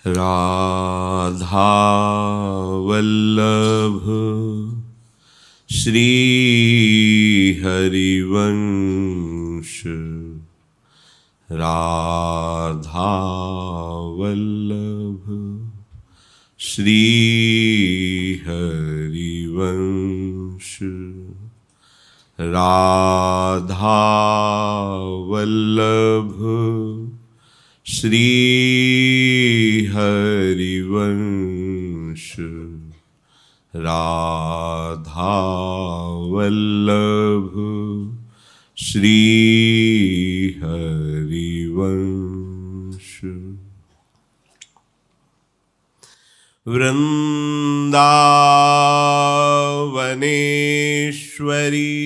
राधा वल्लभ श्री हरिवंश। राधा वल्लभ श्री हरिवंश। राधा वल्लभ श्री हरिवंश। राधा वल्लभ श्री हरिवंश। वृन्दावनेश्वरी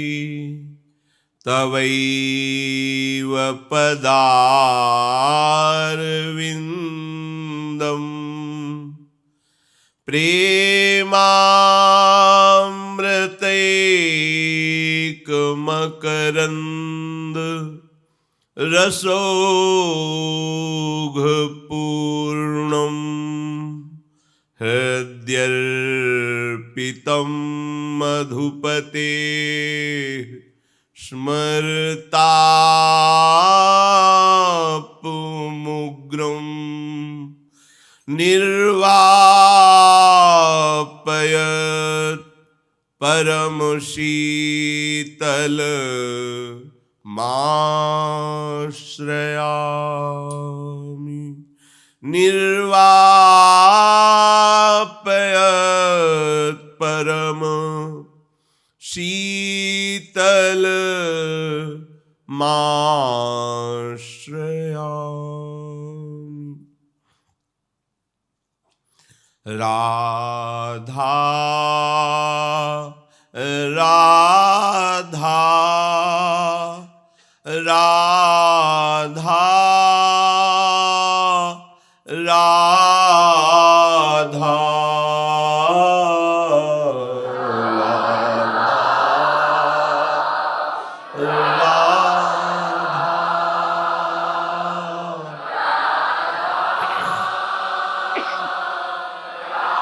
तवैव पदारविन्दम् प्रेमामृतैकमकरन्द रसौघपूर्णम् हृद्यर्पितं मधुपते स्मरतापमुग्रम् निर्वापयत् परमशीतलमाश्रयामि। निर्वापयत् परमशीतलमाश्रयामि। राधा राधा राधा राधा राधा राधा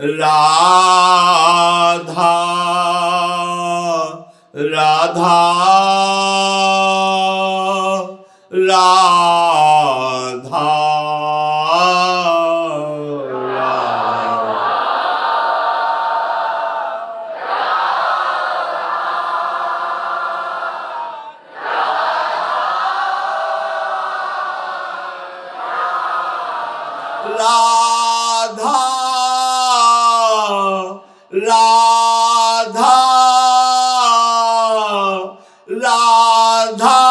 राधा राधा राधा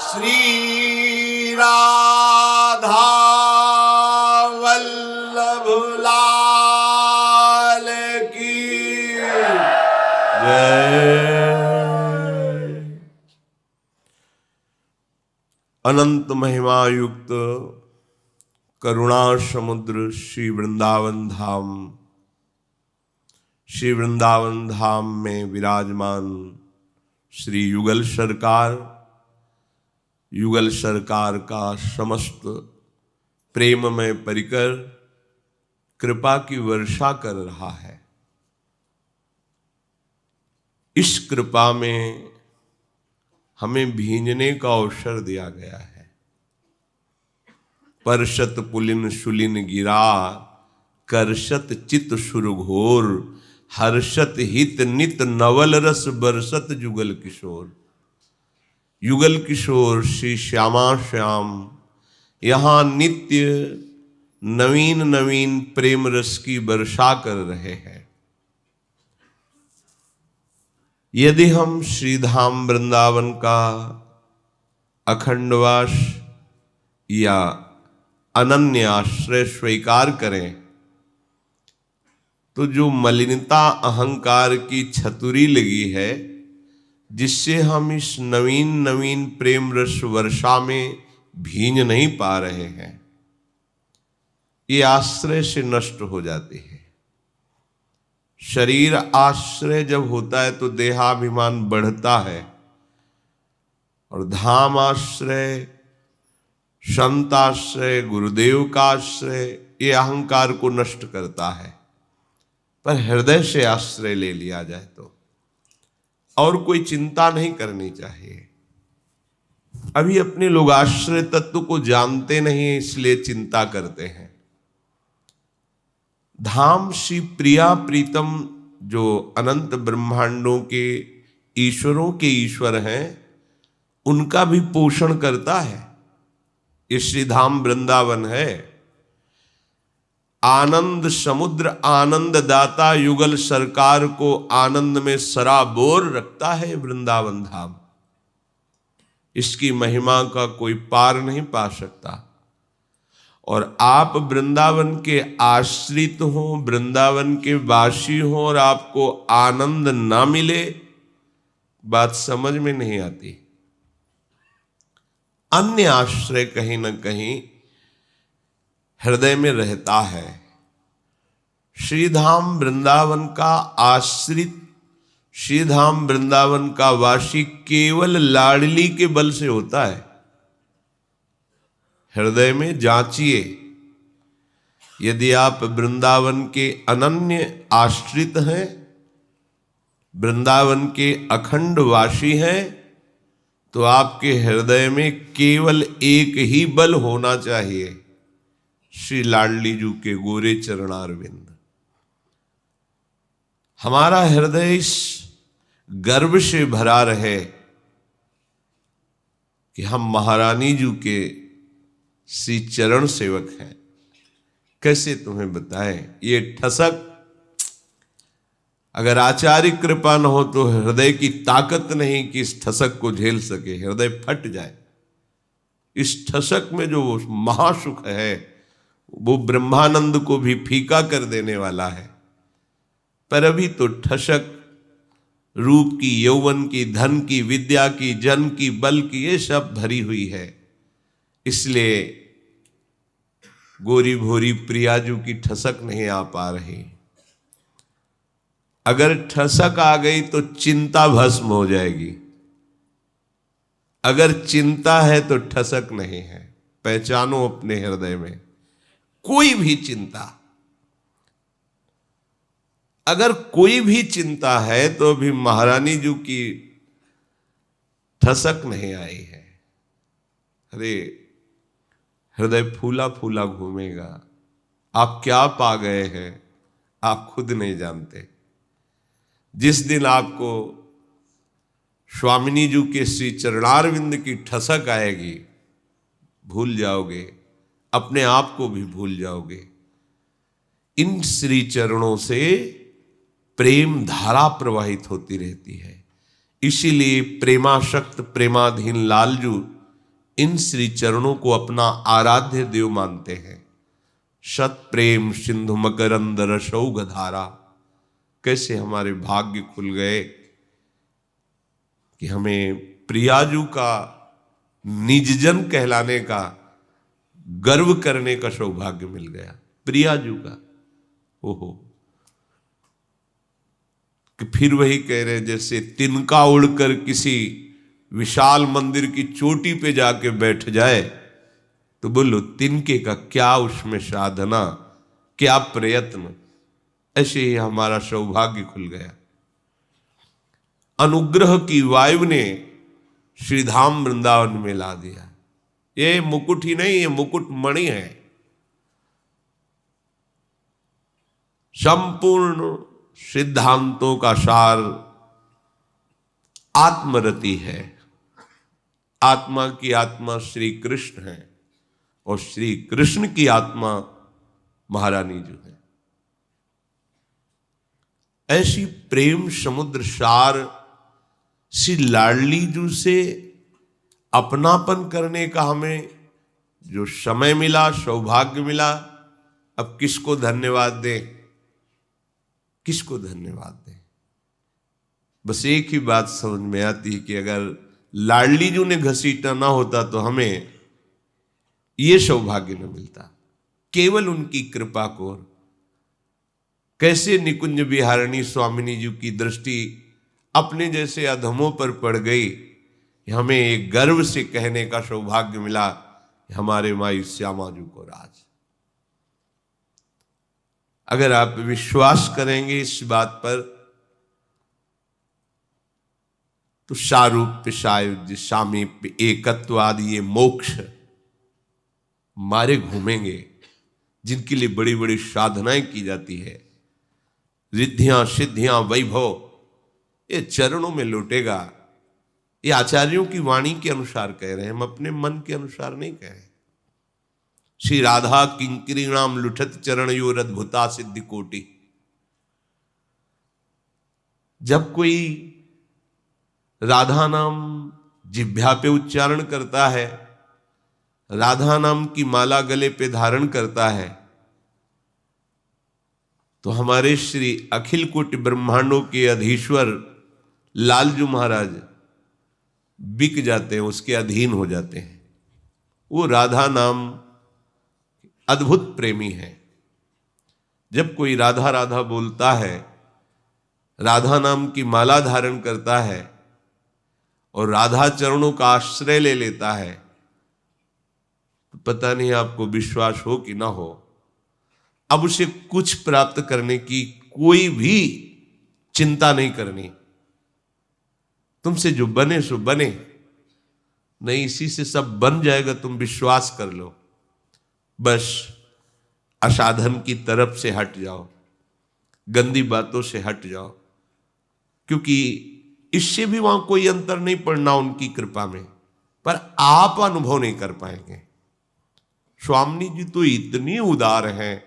श्री राधा वल्लभ लाल की जय। अनंत महिमा युक्त करुणा समुद्र श्री वृंदावन धाम में विराजमान श्री युगल सरकार का समस्त प्रेममय परिकर कृपा की वर्षा कर रहा है। इस कृपा में हमें भींजने का अवसर दिया गया है। परशत पुलिन शुलिन गिरा करशत चित सुरघोर हर्षत हित नित नवल रस बरसत युगल किशोर श्री श्यामा श्याम यहाँ नित्य नवीन नवीन प्रेम रस की वर्षा कर रहे हैं। यदि हम श्रीधाम वृंदावन का अखंडवास या अनन्य आश्रय स्वीकार करें तो जो मलिनता अहंकार की छतुरी लगी है, जिससे हम इस नवीन नवीन प्रेम रस वर्षा में भींज नहीं पा रहे हैं, ये आश्रय से नष्ट हो जाती है। शरीर आश्रय जब होता है तो देहाभिमान बढ़ता है, और धाम आश्रय, संत आश्रय, गुरुदेव का आश्रय ये अहंकार को नष्ट करता है। पर हृदय से आश्रय ले लिया जाए तो और कोई चिंता नहीं करनी चाहिए। अभी अपने लोग आश्रय तत्व को जानते नहीं, इसलिए चिंता करते हैं। धाम श्री प्रिया प्रीतम जो अनंत ब्रह्मांडों के ईश्वरों के ईश्वर हैं, उनका भी पोषण करता है। ये श्री धाम वृंदावन है। आनंद समुद्र आनंद दाता युगल सरकार को आनंद में सराबोर रखता है वृंदावन धाम। इसकी महिमा का कोई पार नहीं पा सकता। और आप वृंदावन के आश्रित हो, वृंदावन के वासी हो, और आपको आनंद ना मिले, बात समझ में नहीं आती। अन्य आश्रय कहीं ना कहीं हृदय में रहता है। श्रीधाम वृंदावन का आश्रित, श्रीधाम वृंदावन का वासी केवल लाडली के बल से होता है। हृदय में जांचिए, यदि आप वृंदावन के अनन्य आश्रित हैं, वृंदावन के अखंड वासी हैं, तो आपके हृदय में केवल एक ही बल होना चाहिए, श्री लाडली जू के गोरे चरणारविंद। हमारा हृदय इस गर्व से भरा रहे कि हम महारानी जू के श्री चरण सेवक हैं। कैसे तुम्हें बताएं, ये ठसक अगर आचार्य कृपा न हो तो हृदय की ताकत नहीं कि इस ठसक को झेल सके, हृदय फट जाए। इस ठसक में जो महासुख है वो ब्रह्मानंद को भी फीका कर देने वाला है। पर अभी तो ठसक रूप की, यौवन की, धन की, विद्या की, जन की, बल की, ये सब भरी हुई है। इसलिए गोरी भोरी प्रियाजू की ठसक नहीं आ पा रही। अगर ठसक आ गई तो चिंता भस्म हो जाएगी, अगर चिंता है तो ठसक नहीं है। पहचानो अपने हृदय में कोई भी चिंता, अगर कोई भी चिंता है तो अभी महारानी जी की ठसक नहीं आई है। अरे हृदय फूला फूला घूमेगा। आप क्या पा गए हैं आप खुद नहीं जानते। जिस दिन आपको स्वामिनी जी के श्री चरणारविंद की ठसक आएगी, भूल जाओगे, अपने आप को भी भूल जाओगे। इन श्री चरणों से प्रेम धारा प्रवाहित होती रहती है। इसीलिए प्रेमाशक्त प्रेमाधीन लालजू इन श्री चरणों को अपना आराध्य देव मानते हैं। सत प्रेम सिंधु मकरंद रसौघ धारा। कैसे हमारे भाग्य खुल गए कि हमें प्रियाजू का निजजन कहलाने का, गर्व करने का सौभाग्य मिल गया। प्रियाजू का, ओहो। कि फिर वही कह रहे जैसे तिनका उड़कर किसी विशाल मंदिर की चोटी पे जाके बैठ जाए तो बोलो तिनके का क्या उसमें साधना, क्या प्रयत्न। ऐसे ही हमारा सौभाग्य खुल गया। अनुग्रह की वायु ने श्रीधाम वृंदावन में ला दिया। ये मुकुट ही नहीं, ये मुकुट मणि है। संपूर्ण सिद्धांतों का सार आत्मरति है। आत्मा की आत्मा श्री कृष्ण है और श्री कृष्ण की आत्मा महारानी जो है। ऐसी प्रेम समुद्र सार श्री लाडली जू से अपनापन करने का हमें जो समय मिला, सौभाग्य मिला, अब किसको धन्यवाद दें, किसको धन्यवाद दें। बस एक ही बात समझ में आती है कि अगर लाडली जू ने घसीटा ना होता तो हमें ये सौभाग्य न मिलता। केवल उनकी कृपा को। कैसे निकुंज विहारिणी स्वामिनी जी की दृष्टि अपने जैसे अधमों पर पड़ गई, हमें एक गर्व से कहने का सौभाग्य मिला हमारे माई श्यामा जी को राज। अगर आप विश्वास करेंगे इस बात पर तो सारूप्य सायुज्य सामीप्य एकत्वाद ये मोक्ष मारे घूमेंगे, जिनके लिए बड़ी बड़ी साधनाएं की जाती है, रिद्धियां सिद्धियां वैभव, ये चरणों में लौटेगा। ये आचार्यों की वाणी के अनुसार कह रहे हैं, हम अपने मन के अनुसार नहीं कह रहे। श्री राधा किंकरीणाम लुठत चरण योर अद्भुता सिद्धि कोटि। जब कोई राधा नाम जिह्वा पे उच्चारण करता है, राधा नाम की माला गले पे धारण करता है, तो हमारे श्री अखिल कोटि ब्रह्मांडों के अधीश्वर लालजू महाराज बिक जाते हैं, उसके अधीन हो जाते हैं। वो राधा नाम अद्भुत प्रेमी है। जब कोई राधा राधा बोलता है, राधा नाम की माला धारण करता है और राधा चरणों का आश्रय ले लेता है, तो पता नहीं आपको विश्वास हो कि ना हो, अब उसे कुछ प्राप्त करने की कोई भी चिंता नहीं करनी। तुमसे जो बने सो बने, नहीं इसी से सब बन जाएगा, तुम विश्वास कर लो। बस असाधन की तरफ से हट जाओ, गंदी बातों से हट जाओ, क्योंकि इससे भी वहां कोई अंतर नहीं पड़ना उनकी कृपा में, पर आप अनुभव नहीं कर पाएंगे। स्वामी जी तो इतनी उदार हैं,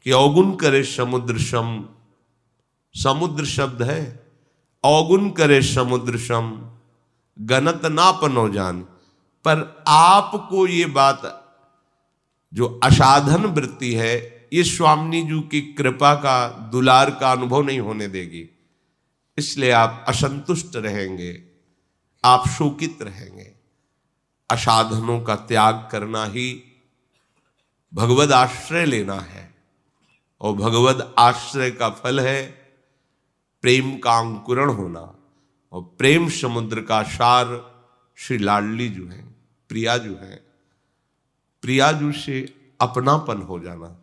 कि अवगुण करे समुद्र सम, समुद्र शब्द है, अवगुण करे समुद्र सम, गनत ना पनो जान। पर आपको ये बात जो असाधन वृत्ति है, ये स्वामी जी की कृपा का, दुलार का अनुभव नहीं होने देगी। इसलिए आप असंतुष्ट रहेंगे, आप शोकित रहेंगे। असाधनों का त्याग करना ही भगवद आश्रय लेना है, और भगवद आश्रय का फल है प्रेम का अंकुरण होना। और प्रेम समुद्र का सार श्री लाडली जो है, प्रिया जो है, प्रिया जो से अपनापन हो जाना,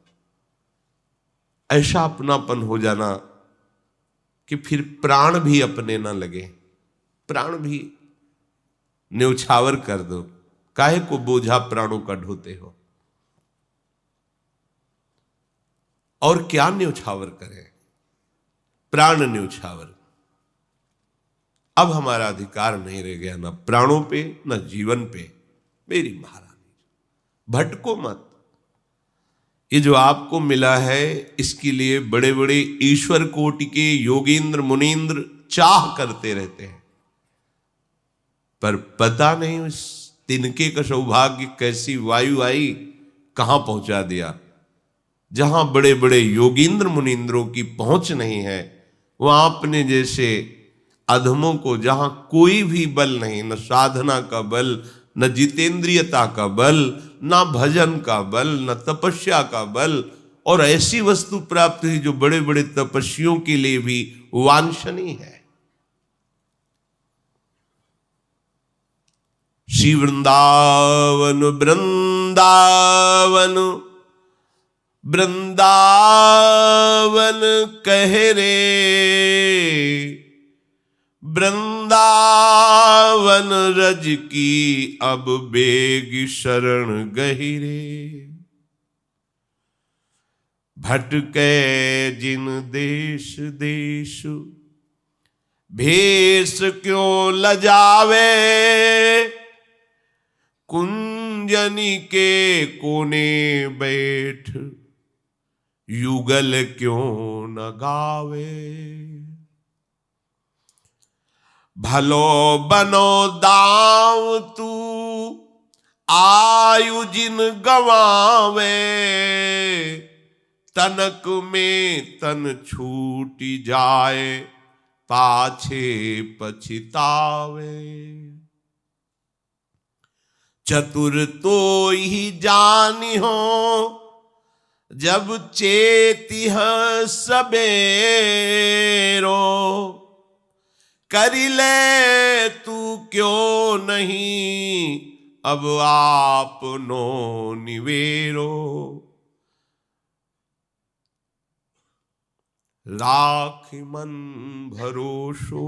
ऐसा अपनापन हो जाना कि फिर प्राण भी अपने ना लगे, प्राण भी न्यौछावर कर दो। काहे को बोझा प्राणों का ढोते हो, और क्या न्यौछावर करें, प्राण न्यौछावर। अब हमारा अधिकार नहीं रह गया, ना प्राणों पे ना जीवन पे। मेरी महारानी, भटको मत। ये जो आपको मिला है, इसके लिए बड़े बड़े ईश्वर कोटि के योगेंद्र मुनींद्र चाह करते रहते हैं, पर पता नहीं उस तिनके का सौभाग्य कैसी वायु आई, कहां पहुंचा दिया। जहां बड़े बड़े योगींद्र मुनींद्रों की पहुंच नहीं है, वहां अपने जैसे अधमों को, जहां कोई भी बल नहीं, न साधना का बल, न जितेंद्रियता का बल, न भजन का बल, न तपस्या का बल, और ऐसी वस्तु प्राप्त हुई जो बड़े बड़े तपस्वियों के लिए भी वांछनीय है। श्री वृंदावन वृंदावन वृंदावन कह रे, वृंदावन रज की अब बेग शरण गहिरे। भटके जिन देश देश, भेष क्यों लजावे, कुंजनी के कोने बैठ, युगल क्यों न गावे। भलो बनो दाव तू, आयु जिन गवावे, तनक में तन छूटी जाए, पाछे पछितावे। चतुर तो ही जानी हो, जब चेतिह सबेरो, करी ले तू क्यों नहीं, अब आपनो निवेरो। राख मन भरोसो,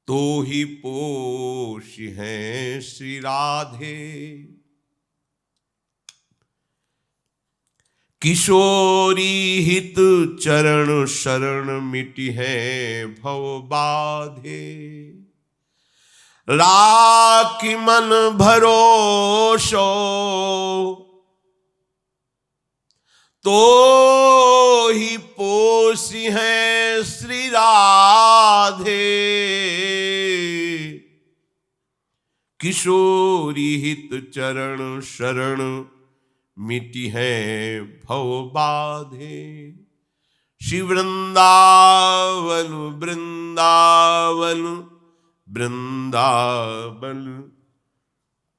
तो ही पोष हैं श्री राधे। किशोरी हित चरण शरण मिटी है भव बाधे। राखी मन भरोसो, तो ही पोषी है श्री राधे। किशोरी हित चरण शरण मिटी है भव बाधे। श्री वृंदावन वृंदावन वृंदावन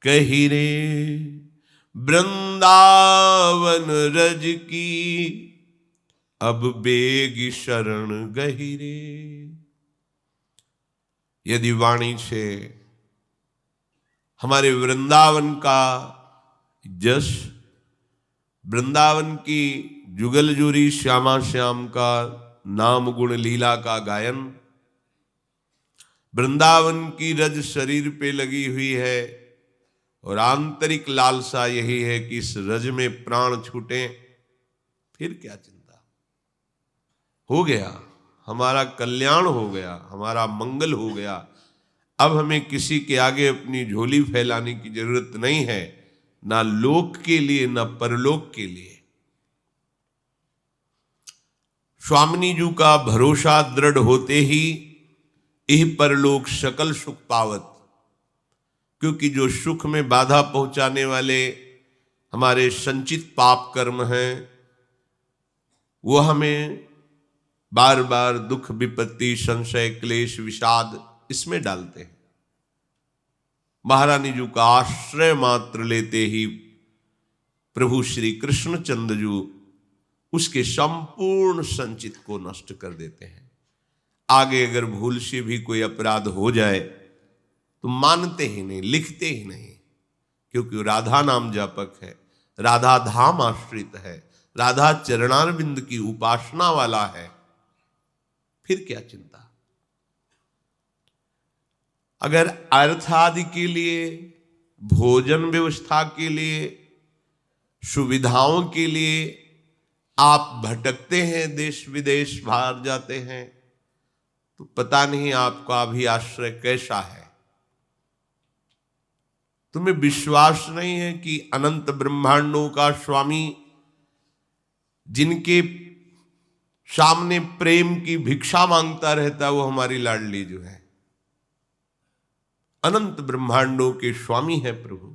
कही रे, वृंदावन रज की अब बेग शरण गहिरे। यदि वाणी से हमारे वृंदावन का जश, वृंदावन की जुगल जूरी श्यामा श्याम का नाम गुण लीला का गायन, वृंदावन की रज शरीर पे लगी हुई है, और आंतरिक लालसा यही है कि इस रज में प्राण छूटे, फिर क्या चिंता। हो गया, हमारा कल्याण हो गया, हमारा मंगल हो गया। अब हमें किसी के आगे अपनी झोली फैलाने की जरूरत नहीं है, ना लोक के लिए ना परलोक के लिए। स्वामिनी जी का भरोसा दृढ़ होते ही इह परलोक सकल सुख पावत। क्योंकि जो सुख में बाधा पहुंचाने वाले हमारे संचित पाप कर्म हैं, वो हमें बार बार दुख विपत्ति संशय क्लेश विषाद इसमें डालते हैं। महारानी जी का आश्रय मात्र लेते ही प्रभु श्री कृष्णचंद्र जी उसके संपूर्ण संचित को नष्ट कर देते हैं। आगे अगर भूल से भी कोई अपराध हो जाए तो मानते ही नहीं, लिखते ही नहीं, क्योंकि राधा नाम जापक है, राधा धाम आश्रित है, राधा चरणारविंद की उपासना वाला है, फिर क्या चिंता। अगर अर्थ आदि के लिए, भोजन व्यवस्था के लिए, सुविधाओं के लिए आप भटकते हैं, देश विदेश बाहर जाते हैं, तो पता नहीं आपका भी आश्रय कैसा है। तुम्हें विश्वास नहीं है कि अनंत ब्रह्मांडों का स्वामी, जिनके सामने प्रेम की भिक्षा मांगता रहता है, वो हमारी लाडली जो है, अनंत ब्रह्मांडों के स्वामी है प्रभु।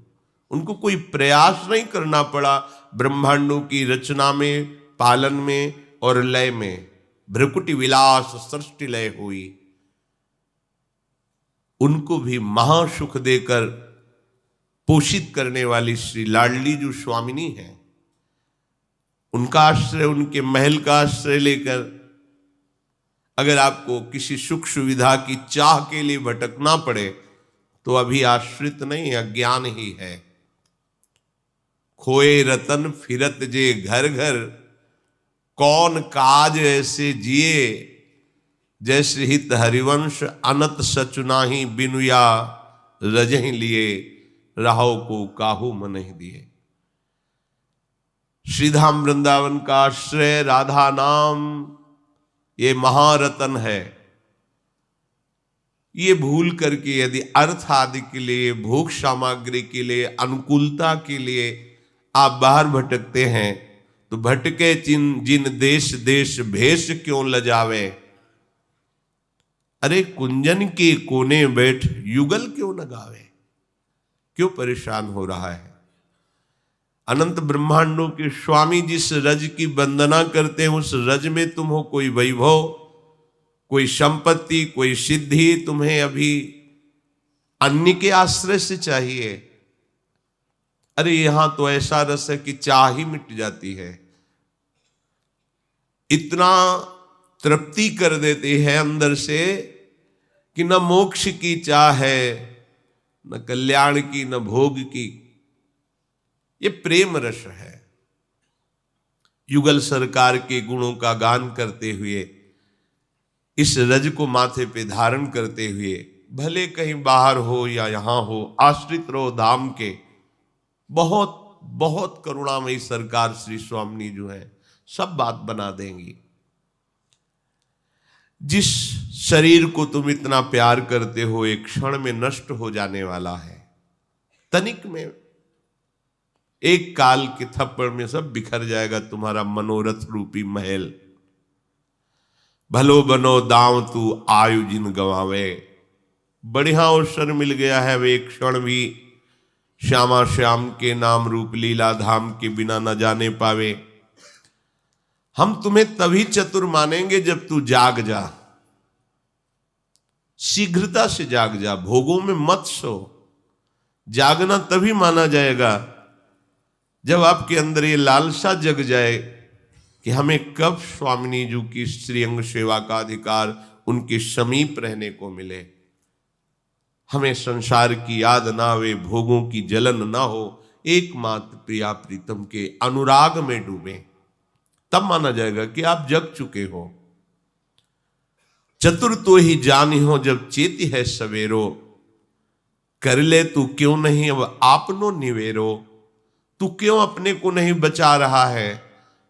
उनको कोई प्रयास नहीं करना पड़ा ब्रह्मांडों की रचना में, पालन में और लय में। भ्रकुटी विलास सृष्टि लय हुई, उनको भी महासुख देकर पोषित करने वाली श्री लाडली जो स्वामिनी है, उनका आश्रय, उनके महल का आश्रय लेकर अगर आपको किसी सुख सुविधा की चाह के लिए भटकना पड़े तो अभी आश्रित नहीं, अज्ञान ही है। खोए रतन फिरत जे घर घर, कौन काज ऐसे जिए, जैसे हित हरिवंश अनत सचुनाही, बिनुया रजहि लिए, राहो को काहू मन ही दिए। श्रीधाम वृंदावन का आश्रय राधा नाम ये महारतन है। ये भूल करके यदि अर्थ आदि के लिए, भोग सामग्री के लिए, अनुकूलता के लिए आप बाहर भटकते हैं, तो भटके जिन देश देश भेष क्यों लजावे। अरे कुंजन के कोने बैठ युगल क्यों न गावे, क्यों परेशान हो रहा है। अनंत ब्रह्मांडों के स्वामी जिस रज की वंदना करते हैं, उस रज में तुम हो कोई वैभव, कोई संपत्ति, कोई सिद्धि, तुम्हें अभी अन्य के आश्रय से चाहिए। अरे यहां तो ऐसा रस है कि चाह ही मिट जाती है। इतना तृप्ति कर देते हैं अंदर से कि न मोक्ष की चाह है, न कल्याण की, न भोग की। ये प्रेम रस है। युगल सरकार के गुणों का गान करते हुए, इस रज को माथे पे धारण करते हुए, भले कहीं बाहर हो या यहां हो, आश्रित रहो धाम के। बहुत बहुत करुणामयी सरकार श्री स्वामिनी जो है, सब बात बना देंगी। जिस शरीर को तुम इतना प्यार करते हो, एक क्षण में नष्ट हो जाने वाला है। तनिक में, एक काल के थप्पड़ में सब बिखर जाएगा तुम्हारा मनोरथ रूपी महल। भलो बनो दांव तू आयु जिन गंवावे। बढ़िया अवसर मिल गया है, वे एक क्षण भी श्यामा श्याम के नाम रूप लीला धाम के बिना न जाने पावे। हम तुम्हें तभी चतुर मानेंगे जब तू जाग जा, शीघ्रता से जाग जा, भोगों में मत सो। जागना तभी माना जाएगा जब आपके अंदर ये लालसा जग जाए कि हमें कब स्वामिनी जी की श्रीअंग सेवा का अधिकार, उनके समीप रहने को मिले। हमें संसार की याद ना आवे, भोगों की जलन ना हो, एकमात्र प्रिया प्रीतम के अनुराग में डूबे, तब माना जाएगा कि आप जग चुके हो। चतुर तो ही जानी हो जब चेती है सवेरो, कर ले तू क्यों नहीं अब आपनो निवेरो। तू क्यों अपने को नहीं बचा रहा है,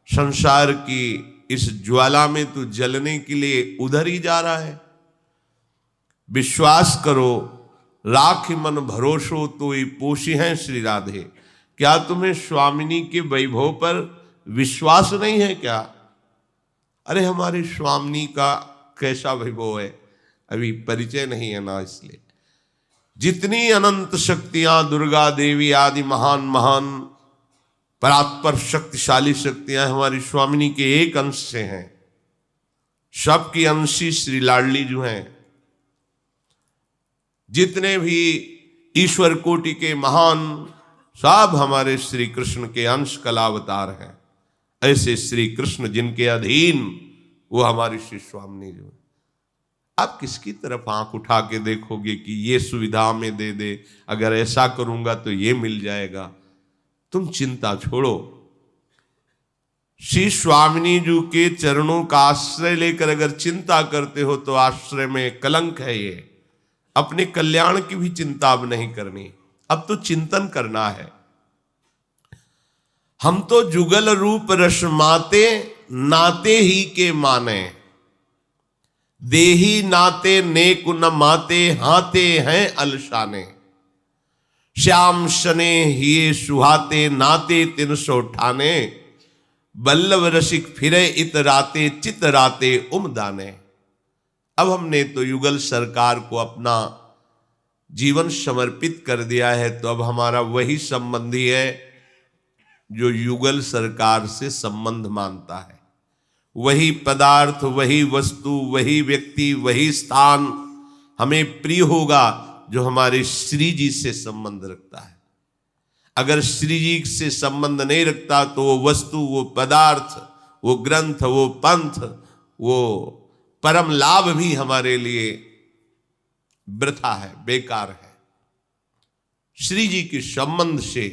संसार की इस ज्वाला में तू जलने के लिए उधर ही जा रहा है। विश्वास करो राख मन भरोसो तो ही पोषी हैं श्री राधे। क्या तुम्हें स्वामिनी के वैभव पर विश्वास नहीं है क्या? अरे हमारे स्वामी का कैसा वैभव है, अभी परिचय नहीं है ना, इसलिए जितनी अनंत शक्तियां दुर्गा देवी आदि महान महान परात्पर शक्तिशाली शक्तियां हमारी स्वामिनी के एक अंश से हैं, सबकी अंशी श्री लाडली जो हैं। जितने भी ईश्वर कोटि के महान सब हमारे श्री कृष्ण के अंश कलावतार हैं। ऐसे श्री कृष्ण जिनके अधीन वो हमारी श्री स्वामिनी जो है। आप किसकी तरफ आंख उठा के देखोगे कि ये सुविधा में दे दे, अगर ऐसा करूंगा तो ये मिल जाएगा। तुम चिंता छोड़ो, श्री स्वामिनी जी के चरणों का आश्रय लेकर अगर चिंता करते हो तो आश्रय में कलंक है। ये अपने कल्याण की भी चिंता अब नहीं करनी, अब तो चिंतन करना है। हम तो जुगल रूप रसमाते नाते ही के माने, देही नाते नेक न माते हाते हैं अलशाने। श्याम शने हिये सुहाते नाते 398, बल्लभ रसिक फिरे इत राते चित राते उमदाने। अब हमने तो युगल सरकार को अपना जीवन समर्पित कर दिया है, तो अब हमारा वही संबंधी है जो युगल सरकार से संबंध मानता है। वही पदार्थ, वही वस्तु, वही व्यक्ति, वही स्थान हमें प्रिय होगा जो हमारे श्री जी से संबंध रखता है। अगर श्री जी से संबंध नहीं रखता तो वो वस्तु, वो पदार्थ, वो ग्रंथ, वो पंथ, वो परम लाभ भी हमारे लिए वृथा है, बेकार है। श्री जी के संबंध से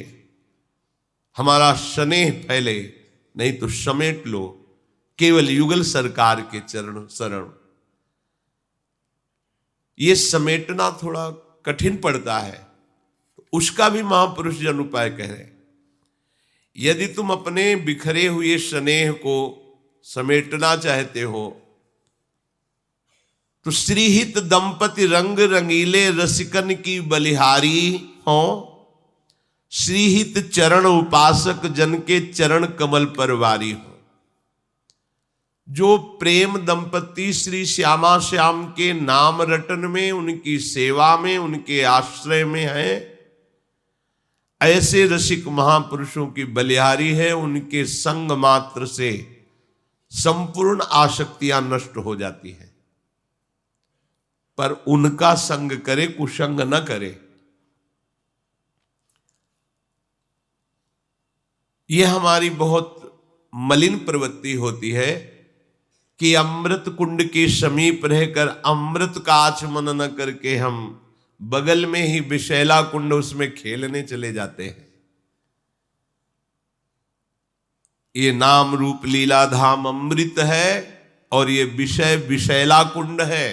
हमारा स्नेह फैले, नहीं तो समेट लो केवल युगल सरकार के चरण शरण। ये समेटना थोड़ा कठिन पड़ता है, उसका भी महापुरुष जन उपाय कह रहे। यदि तुम अपने बिखरे हुए स्नेह को समेटना चाहते हो तो श्रीहित दंपति रंग रंगीले रसिकन की बलिहारी हो, श्रीहित चरण उपासक जन के चरण कमल पर वारी हो। जो प्रेम दंपति श्री श्यामा श्याम के नाम रटन में, उनकी सेवा में, उनके आश्रय में है, ऐसे रसिक महापुरुषों की बलिहारी है। उनके संग मात्र से संपूर्ण आसक्तियां नष्ट हो जाती हैं, पर उनका संग करे, कुसंग न करे। यह हमारी बहुत मलिन प्रवृत्ति होती है कि अमृत कुंड के समीप रहकर अमृत का आचमन न करके हम बगल में ही विशैला कुंड, उसमें खेलने चले जाते हैं। ये नाम रूप लीला धाम अमृत है और ये विषय विशैला कुंड है।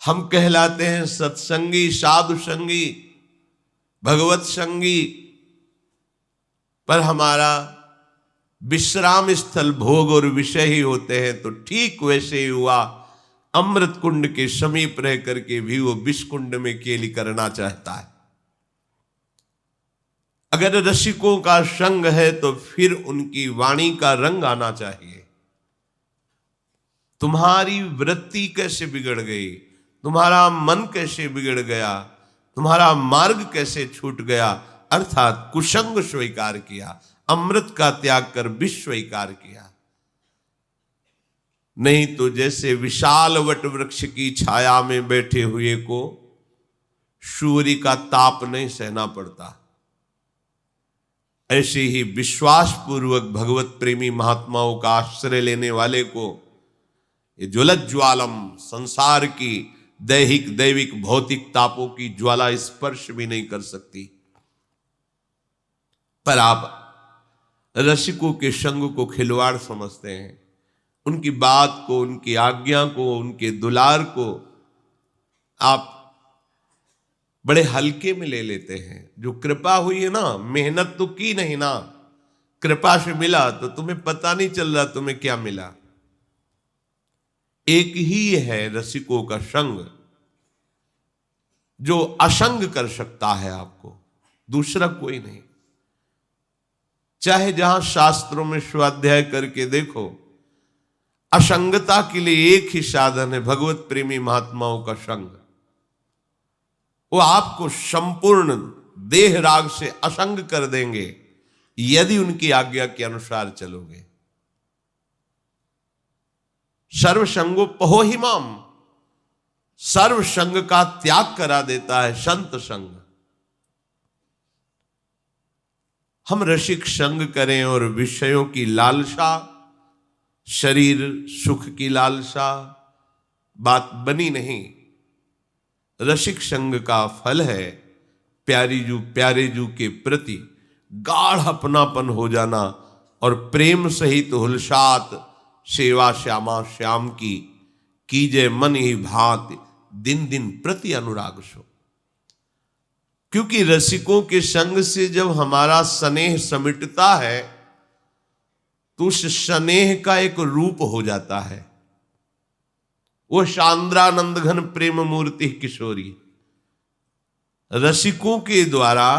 हम कहलाते हैं सत्संगी, साधु संगी, भगवत संगी, पर हमारा विश्राम स्थल भोग और विषय ही होते हैं। तो ठीक वैसे ही हुआ, अमृत कुंड के समीप रह करके भी वो विष कुंड में केली करना चाहता है। अगर रसिकों का संग है तो फिर उनकी वाणी का रंग आना चाहिए। तुम्हारी वृत्ति कैसे बिगड़ गई, तुम्हारा मन कैसे बिगड़ गया, तुम्हारा मार्ग कैसे छूट गया, अर्थात कुसंग स्वीकार किया, अमृत का त्याग कर विष स्वीकार किया। नहीं तो जैसे विशाल वट वृक्ष की छाया में बैठे हुए को सूर्य का ताप नहीं सहना पड़ता, ऐसे ही विश्वास पूर्वक भगवत प्रेमी महात्माओं का आश्रय लेने वाले को ये ज्वलत ज्वालम संसार की दैहिक दैविक भौतिक तापों की ज्वाला स्पर्श भी नहीं कर सकती। पर आप रसिकों के संग को खिलवाड़ समझते हैं, उनकी बात को, उनकी आज्ञा को, उनके दुलार को आप बड़े हल्के में ले लेते हैं। जो कृपा हुई है ना, मेहनत तो की नहीं ना, कृपा से मिला तो तुम्हें पता नहीं चल रहा तुम्हें क्या मिला। एक ही है रसिकों का संग जो असंग कर सकता है आपको, दूसरा कोई नहीं। चाहे जहां शास्त्रों में स्वाध्याय करके देखो, असंगता के लिए एक ही साधन है, भगवत प्रेमी महात्माओं का संग। वो आपको संपूर्ण देह राग से असंग कर देंगे यदि उनकी आज्ञा के अनुसार चलोगे। सर्वसंगोपहो हिमाम, सर्व संग का त्याग करा देता है संत संग। हम रसिक संग करें और विषयों की लालसा, शरीर सुख की लालसा, बात बनी नहीं। रसिक संग का फल है प्यारे जू के प्रति गाढ़ अपनापन हो जाना और प्रेम सहित हुलसात सेवा श्यामा श्याम की कीजे मन ही भांति दिन दिन प्रति अनुराग सो। क्योंकि रसिकों के संग से जब हमारा स्नेह समिटता है तो उस स्नेह का एक रूप हो जाता है। वो शांद्रानंद घन प्रेम मूर्ति किशोरी, रसिकों के द्वारा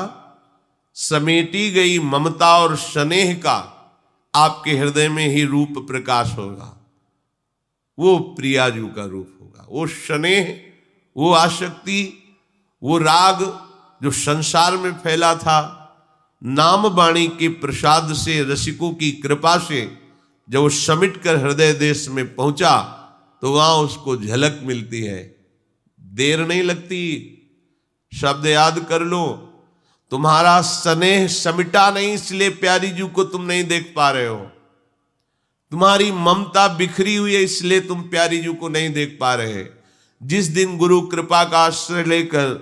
समेटी गई ममता और स्नेह का आपके हृदय में ही रूप प्रकाश होगा। वो प्रियाजू का रूप होगा। वो स्नेह, वो आसक्ति, वो राग जो संसार में फैला था, नाम वाणी के प्रसाद से, रसिकों की कृपा से जब वो समिट कर हृदय देश में पहुंचा तो वहां उसको झलक मिलती है। देर नहीं लगती, शब्द याद कर लो। तुम्हारा स्नेह समिटा नहीं, इसलिए प्यारी जू को तुम नहीं देख पा रहे हो। तुम्हारी ममता बिखरी हुई है, इसलिए तुम प्यारी जू को नहीं देख पा रहे। जिस दिन गुरु कृपा का आश्रय लेकर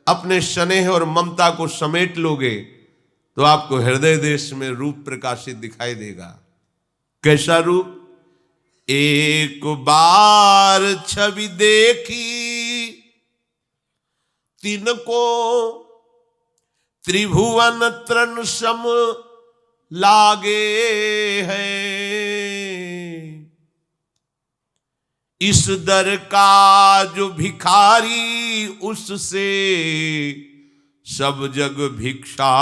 अपने स्नेह और ममता को समेट लोगे तो आपको हृदय देश में रूप प्रकाशित दिखाई देगा। कैसा रूप? एक बार छवि देखी तिनको त्रिभुवन तृण सम लागे है। इस दर का जो भिखारी उससे सब जग भिक्षा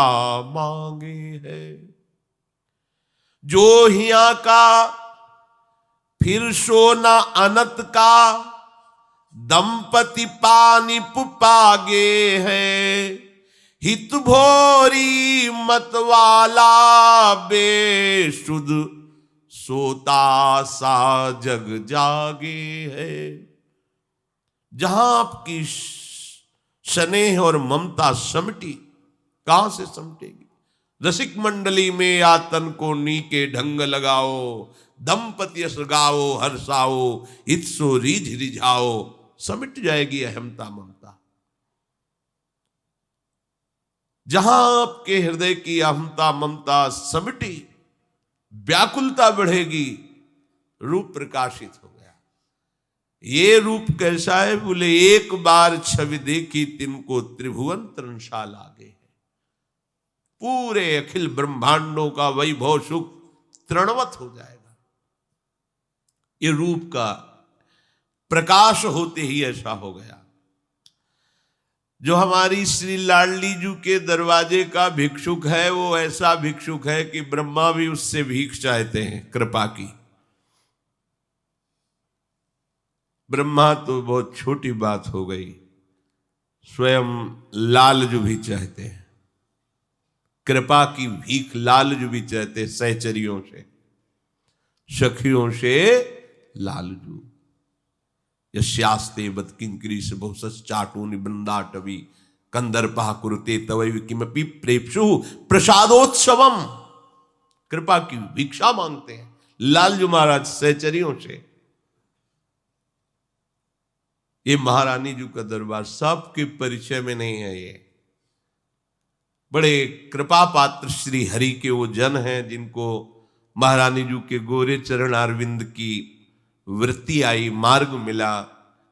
मांगे है। जो हिया का फिर सोना अनत का दंपति पानी पुपागे है। हित भोरी मतवाला बेसुध सोता सा जग जागे है। जहां आपकी स्नेह और ममता समटी, कहां से समटेगी? रसिक मंडली में आतन को नीके ढंग लगाओ, दंपति अस गाओ हर्षाओ, इत्सो रीझ रिझाओ, समिट जाएगी अहमता ममता। जहां आपके हृदय की अहमता ममता समिटी, व्याकुलता बढ़ेगी, रूप प्रकाशित हो गया। ये रूप कैसा है? बोले एक बार छवि देखी तिनको त्रिभुवन तृणसा लागे है। पूरे अखिल ब्रह्मांडों का वैभव सुख तृणवत हो जाएगा। ये रूप का प्रकाश होते ही ऐसा हो गया। जो हमारी श्री लाडली जू के दरवाजे का भिक्षुक है, वो ऐसा भिक्षुक है कि ब्रह्मा भी उससे भीख चाहते हैं कृपा की। ब्रह्मा तो बहुत छोटी बात हो गई, स्वयं लालजू भी चाहते हैं कृपा की भीख। लालजू भी चाहते हैं, सहचरियों से, सखियों से लालजू। यस्यास्ते बत्किंकरी से बहुसस चाटू निबंदाटवी कंदर्पा कुरुते तवै किमपि प्रेप्सु प्रसादोत्सवम। कृपा की भिक्षा मांगते हैं लालजू महाराज सहचरियों से। ये महारानी जी का दरबार सबके परिचय में नहीं है। ये बड़े कृपा पात्र श्री हरि के वो जन हैं जिनको महारानी जी के गोरे चरण अरविंद की वृत्ति आई, मार्ग मिला,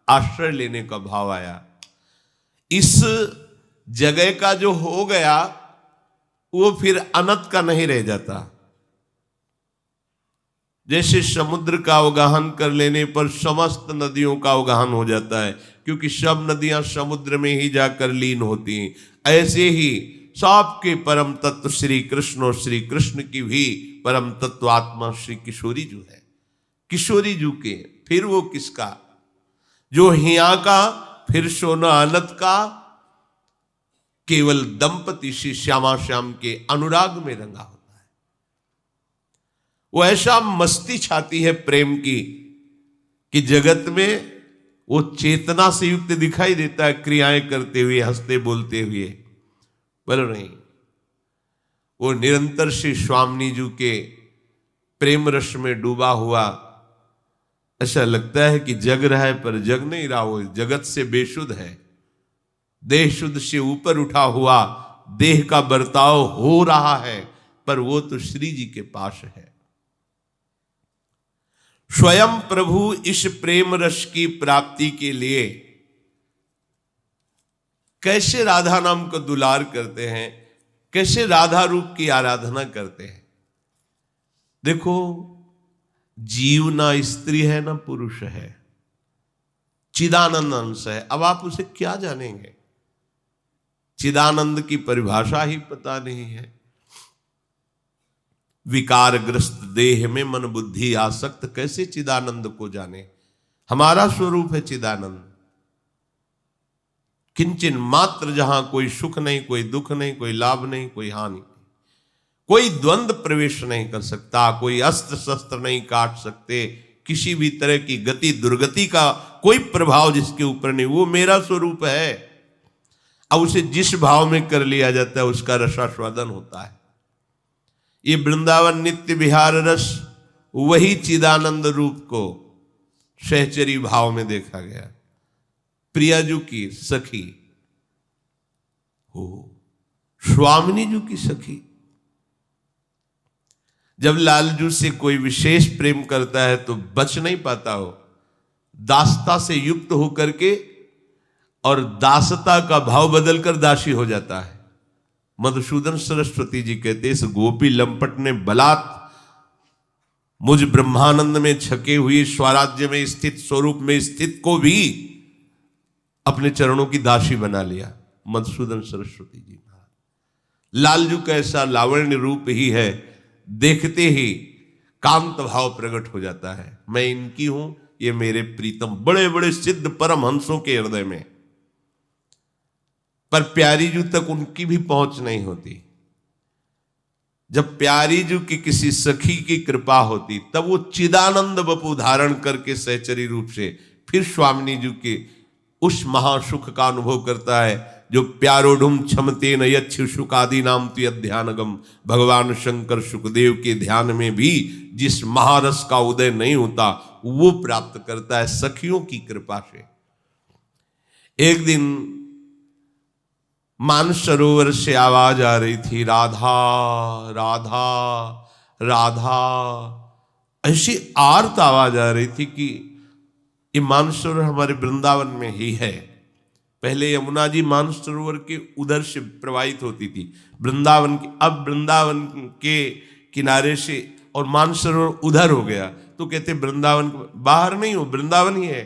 आश्रय लेने का भाव आया। इस जगह का जो हो गया वो फिर अनंत का नहीं रह जाता। जैसे समुद्र का अवगाहन कर लेने पर समस्त नदियों का अवगाहन हो जाता है, क्योंकि सब नदियां समुद्र में ही जाकर लीन होती हैं। ऐसे ही सबके परम तत्व श्री कृष्ण और श्री कृष्ण की भी परम तत्व आत्मा श्री किशोरी जो है, किशोरी जू के, फिर वो किसका, जो हिया का फिर सोना अनत का, केवल दंपति श्री श्यामा श्याम के अनुराग में रंगा होता है। वो ऐसा मस्ती छाती है प्रेम की कि जगत में वो चेतना से युक्त दिखाई देता है, क्रियाएं करते हुए, हंसते बोलते हुए, पर नहीं, वो निरंतर श्री स्वामी जी के प्रेम रस में डूबा हुआ। ऐसा लगता है कि जग रहा है पर जग नहीं रहा, वो जगत से बेशुद्ध है, देह शुद्ध से ऊपर उठा हुआ, देह का बर्ताव हो रहा है, पर वो तो श्री जी के पास है। स्वयं प्रभु इस प्रेम रस की प्राप्ति के लिए कैसे राधा नाम को दुलार करते हैं, कैसे राधा रूप की आराधना करते हैं। देखो, जीव ना स्त्री है ना पुरुष है, चिदानंद अंश है। अब आप उसे क्या जानेंगे, चिदानंद की परिभाषा ही पता नहीं है। विकारग्रस्त देह में मन बुद्धि आसक्त, कैसे चिदानंद को जाने। हमारा स्वरूप है चिदानंद, किंचन मात्र, जहां कोई सुख नहीं, कोई दुख नहीं, कोई लाभ नहीं, कोई हानि, कोई द्वंद्व प्रवेश नहीं कर सकता, कोई अस्त्र शस्त्र नहीं काट सकते, किसी भी तरह की गति दुर्गति का कोई प्रभाव जिसके ऊपर नहीं, वो मेरा स्वरूप है। अब उसे जिस भाव में कर लिया जाता है उसका रसास्वादन होता है। ये वृंदावन नित्य विहार रस वही चिदानंद रूप को सहचरी भाव में देखा गया। प्रियाजू की सखी हो, स्वामिनी जू की सखी। जब लालजू से कोई विशेष प्रेम करता है तो बच नहीं पाता हो, दासता से युक्त होकर के, और दासता का भाव बदलकर दासी हो जाता है। मधुसूदन सरस्वती जी कहते, इस गोपी लंपट ने बलात् मुझ ब्रह्मानंद में छके हुए स्वराज्य में स्थित, स्वरूप में स्थित को भी अपने चरणों की दासी बना लिया। मधुसूदन सरस्वती जी महाराज। लालजू का ऐसा लावण्य रूप ही है, देखते ही कांत भाव प्रकट हो जाता है। मैं इनकी हूं, ये मेरे प्रीतम, बड़े बड़े सिद्ध परम हंसों के हृदय में, पर प्यारी जू तक उनकी भी पहुंच नहीं होती। जब प्यारी जू की किसी सखी की कृपा होती, तब वो चिदानंद बपू धारण करके सहचरी रूप से फिर स्वामिनी जू के उस महासुख का अनुभव करता है जो प्यारोढ़ुम क्षमते न यच्छु सुखादि नाम तु अध्यानगम। भगवान शंकर सुखदेव के ध्यान में भी जिस महारस का उदय नहीं होता, वो प्राप्त करता है सखियों की कृपा से। एक दिन मानसरोवर से आवाज आ रही थी, राधा राधा राधा। ऐसी आर्त आवाज आ रही थी कि ये मानसरोवर हमारे वृंदावन में ही है। पहले यमुना जी मानसरोवर के उधर से प्रवाहित होती थी वृंदावन की, अब वृंदावन के किनारे से और मानसरोवर उधर हो गया, तो कहते वृंदावन बाहर नहीं हो, वृंदावन ही है।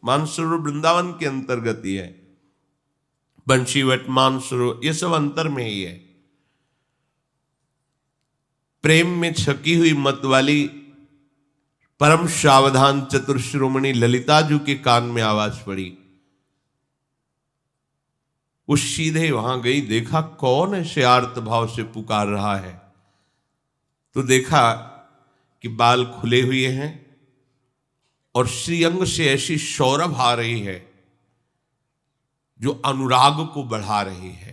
मानसरोवर वृंदावन के अंतर्गत ही है। बंशीवट, मानसरोवर, ये सब अंतर में ही है। प्रेम में छकी हुई मत वाली परम सावधान चतुर शिरोमणि ललिता जी के कान में आवाज पड़ी। वो सीधे वहां गई, देखा कौन ऐसे आर्त भाव से पुकार रहा है। तो देखा कि बाल खुले हुए हैं और श्रीअंग से ऐसी सौरभ आ रही है जो अनुराग को बढ़ा रही है।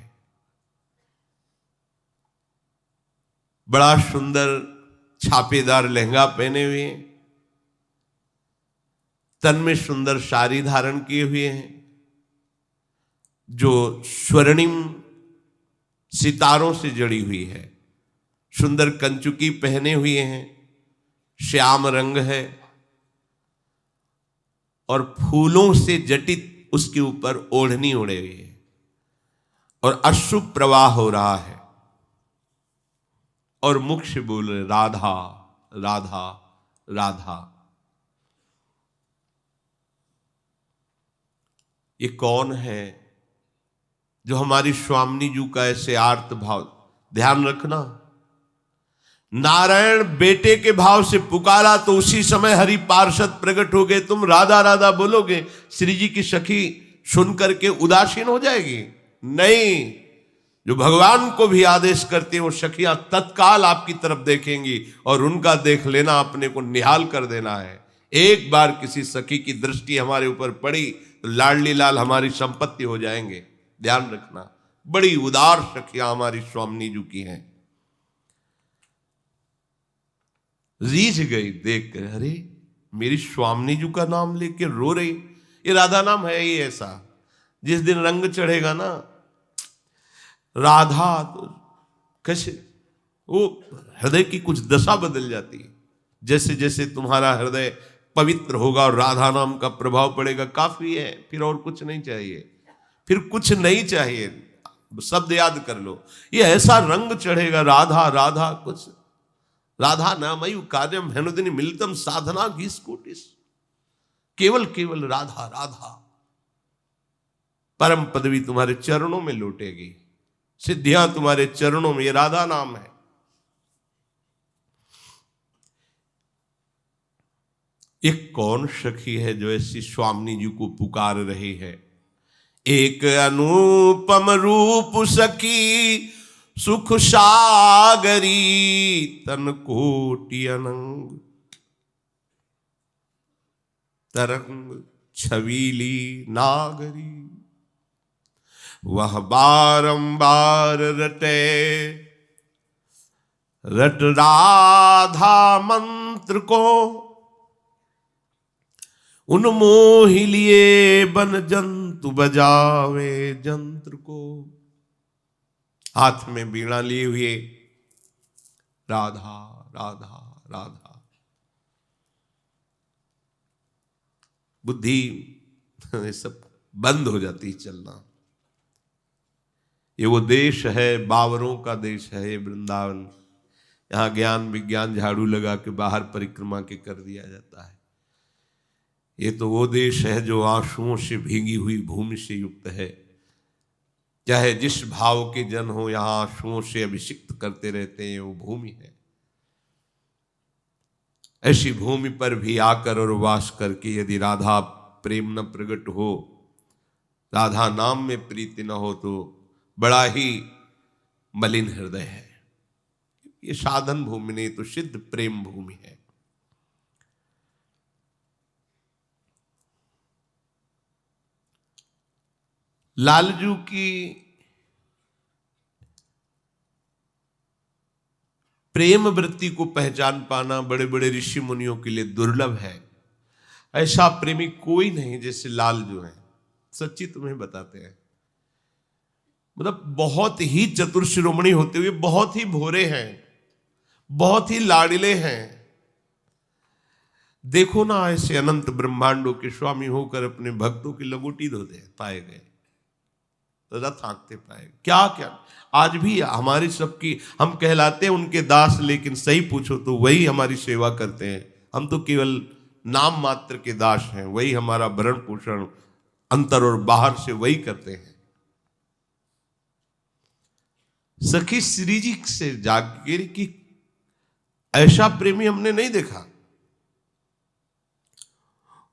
बड़ा सुंदर छापेदार लहंगा पहने हुए हैं, तन में सुंदर साड़ी धारण किए हुए हैं जो स्वर्णिम सितारों से जड़ी हुई है। सुंदर कंचुकी पहने हुए हैं, श्याम रंग है और फूलों से जटित उसके ऊपर ओढ़नी उड़े हुई है और अश्रु प्रवाह हो रहा है और मुख से बोल रहे राधा राधा राधा। ये कौन है जो हमारी स्वामिनी जी का ऐसे आर्त भाव। ध्यान रखना, नारायण बेटे के भाव से पुकारा तो उसी समय हरि पार्षद प्रकट हो गए। तुम राधा राधा बोलोगे, श्री जी की सखी सुन करके उदासीन हो जाएगी? नहीं, जो भगवान को भी आदेश करते हैं वो सखियां तत्काल आपकी तरफ देखेंगी और उनका देख लेना अपने को निहाल कर देना है। एक बार किसी सखी की दृष्टि हमारे ऊपर पड़ी तो लाडली लाल हमारी संपत्ति हो जाएंगे। ध्यान रखना, बड़ी उदार सखियां हमारी स्वामिनी जी की हैं। रीझ गई देख कर, अरे मेरी स्वामिनी जी का नाम लेके रो रही। ये राधा नाम है ही ऐसा, जिस दिन रंग चढ़ेगा ना राधा तो कैसे वो हृदय की कुछ दशा बदल जाती है। जैसे जैसे तुम्हारा हृदय पवित्र होगा और राधा नाम का प्रभाव पड़ेगा, काफी है, फिर और कुछ नहीं चाहिए, फिर कुछ नहीं चाहिए। शब्द याद कर लो, ये ऐसा रंग चढ़ेगा राधा राधा, कुछ राधा नामयु कार्यम हेनुदिनी मिलितम साधना घीसकोटिस, केवल केवल राधा राधा। परम पदवी तुम्हारे चरणों में लौटेगी, सिद्धियां तुम्हारे चरणों में, ये राधा नाम है। एक कौन सखी है जो ऐसी स्वामिनी जी को पुकार रही है? एक अनुपम रूप सखी सुख सागरी, तन कोटि अनंग तरंग छवीली नागरी। वह बारंबार रट राधा मंत्र को, उन्मोहि लिए बन जंतु बजावे जंत्र को। हाथ में वीणा लिए हुए राधा राधा राधा। बुद्धि ये सब बंद हो जाती चलना। ये वो देश है, बावरों का देश है ये वृंदावन। यहाँ ज्ञान विज्ञान झाड़ू लगा के बाहर परिक्रमा के कर दिया जाता है। ये तो वो देश है जो आंसुओं से भीगी हुई भूमि से युक्त है। चाहे जिस भाव के जन हो, यहाँ आंसुओं से अभिषिक्त करते रहते हैं, वो भूमि है। ऐसी भूमि पर भी आकर और वास करके यदि राधा प्रेम न प्रकट हो, राधा नाम में प्रीति न हो, तो बड़ा ही मलिन हृदय है। ये साधन भूमि नहीं तो सिद्ध प्रेम भूमि है। लालजू की प्रेम वृत्ति को पहचान पाना बड़े बड़े ऋषि मुनियों के लिए दुर्लभ है। ऐसा प्रेमी कोई नहीं जैसे लालजू है। सच्ची तुम्हें बताते हैं, मतलब बहुत ही चतुर शिरोमणि होते हुए बहुत ही भोरे हैं, बहुत ही लाडले हैं। देखो ना, ऐसे अनंत ब्रह्मांडों के स्वामी होकर अपने भक्तों की लंगोटी धोते पाए गए, रथ हाँकते पाए। क्या क्या आज भी हमारी सबकी, हम कहलाते हैं उनके दास, लेकिन सही पूछो तो वही हमारी सेवा करते हैं। हम तो केवल नाम मात्र के दास हैं, वही हमारा भरण पोषण अंतर और बाहर से वही करते हैं। सखी श्री जी से जागीर की ऐसा प्रेमी हमने नहीं देखा।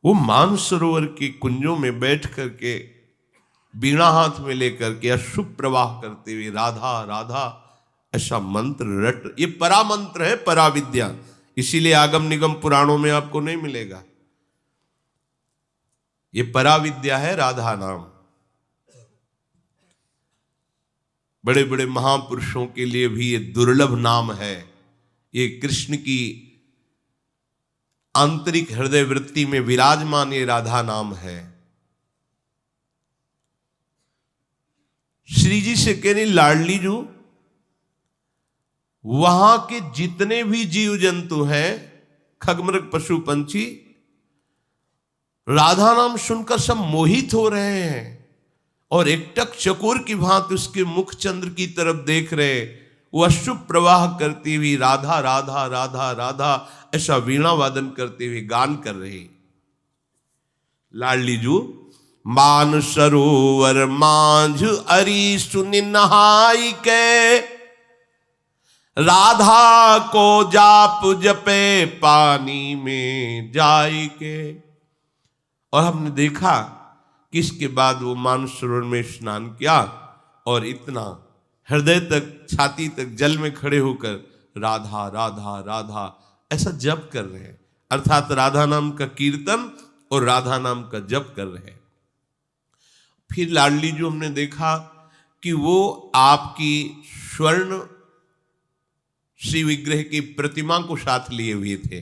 वो मानसरोवर के कुंजों में बैठ करके बीणा हाथ में लेकर के अशुभ प्रवाह करते हुए राधा राधा ऐसा मंत्र रट, ये परा मंत्र है, परा विद्या। इसीलिए आगम निगम पुराणों में आपको नहीं मिलेगा। ये परा विद्या है राधा नाम। बड़े बड़े महापुरुषों के लिए भी ये दुर्लभ नाम है। ये कृष्ण की आंतरिक हृदय वृत्ति में विराजमान ये राधा नाम है। श्री जी से कहने लाडली जो वहां के जितने भी जीव जंतु हैं, खगमृग पशु पंछी, राधा नाम सुनकर सब मोहित हो रहे हैं और एकटक चकोर की भांति उसके मुख चंद्र की तरफ देख रहे। वो अशुभ प्रवाह करती हुई राधा राधा राधा राधा ऐसा वीणा वादन करते हुए गान कर रहे। लाडली जू मान सरोवर मांझ अरी सुनि नहाई के, राधा को जाप जपे पानी में जाई के। और हमने देखा कि इसके बाद वो मानसरोवर में स्नान किया और इतना हृदय तक, छाती तक जल में खड़े होकर राधा राधा राधा ऐसा जप कर रहे हैं, अर्थात राधा नाम का कीर्तन और राधा नाम का जप कर रहे हैं। फिर लाडली जो हमने देखा कि वो आपकी स्वर्ण श्री विग्रह की प्रतिमा को साथ लिए हुए थे।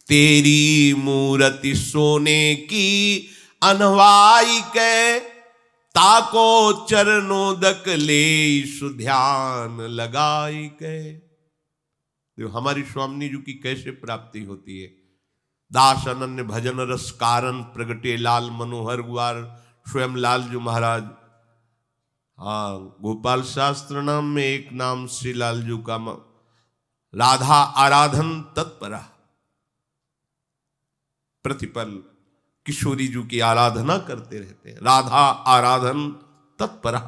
तेरी मूर्ति सोने की अनवाई के, ताको चरणोदक ले सुध्यान लगाई के। देखो हमारी स्वामिनी जी की कैसे प्राप्ति होती है। दास अनन्य भजन रस कारण प्रगटे लाल मनोहर गुआर स्वयं लालजू महाराज। हाँ, गोपाल शास्त्र नाम में एक नाम श्री लालजू का राधा आराधन तत्परा। प्रतिपल किशोरी जी की आराधना करते रहते हैं। राधा आराधन तत्परा,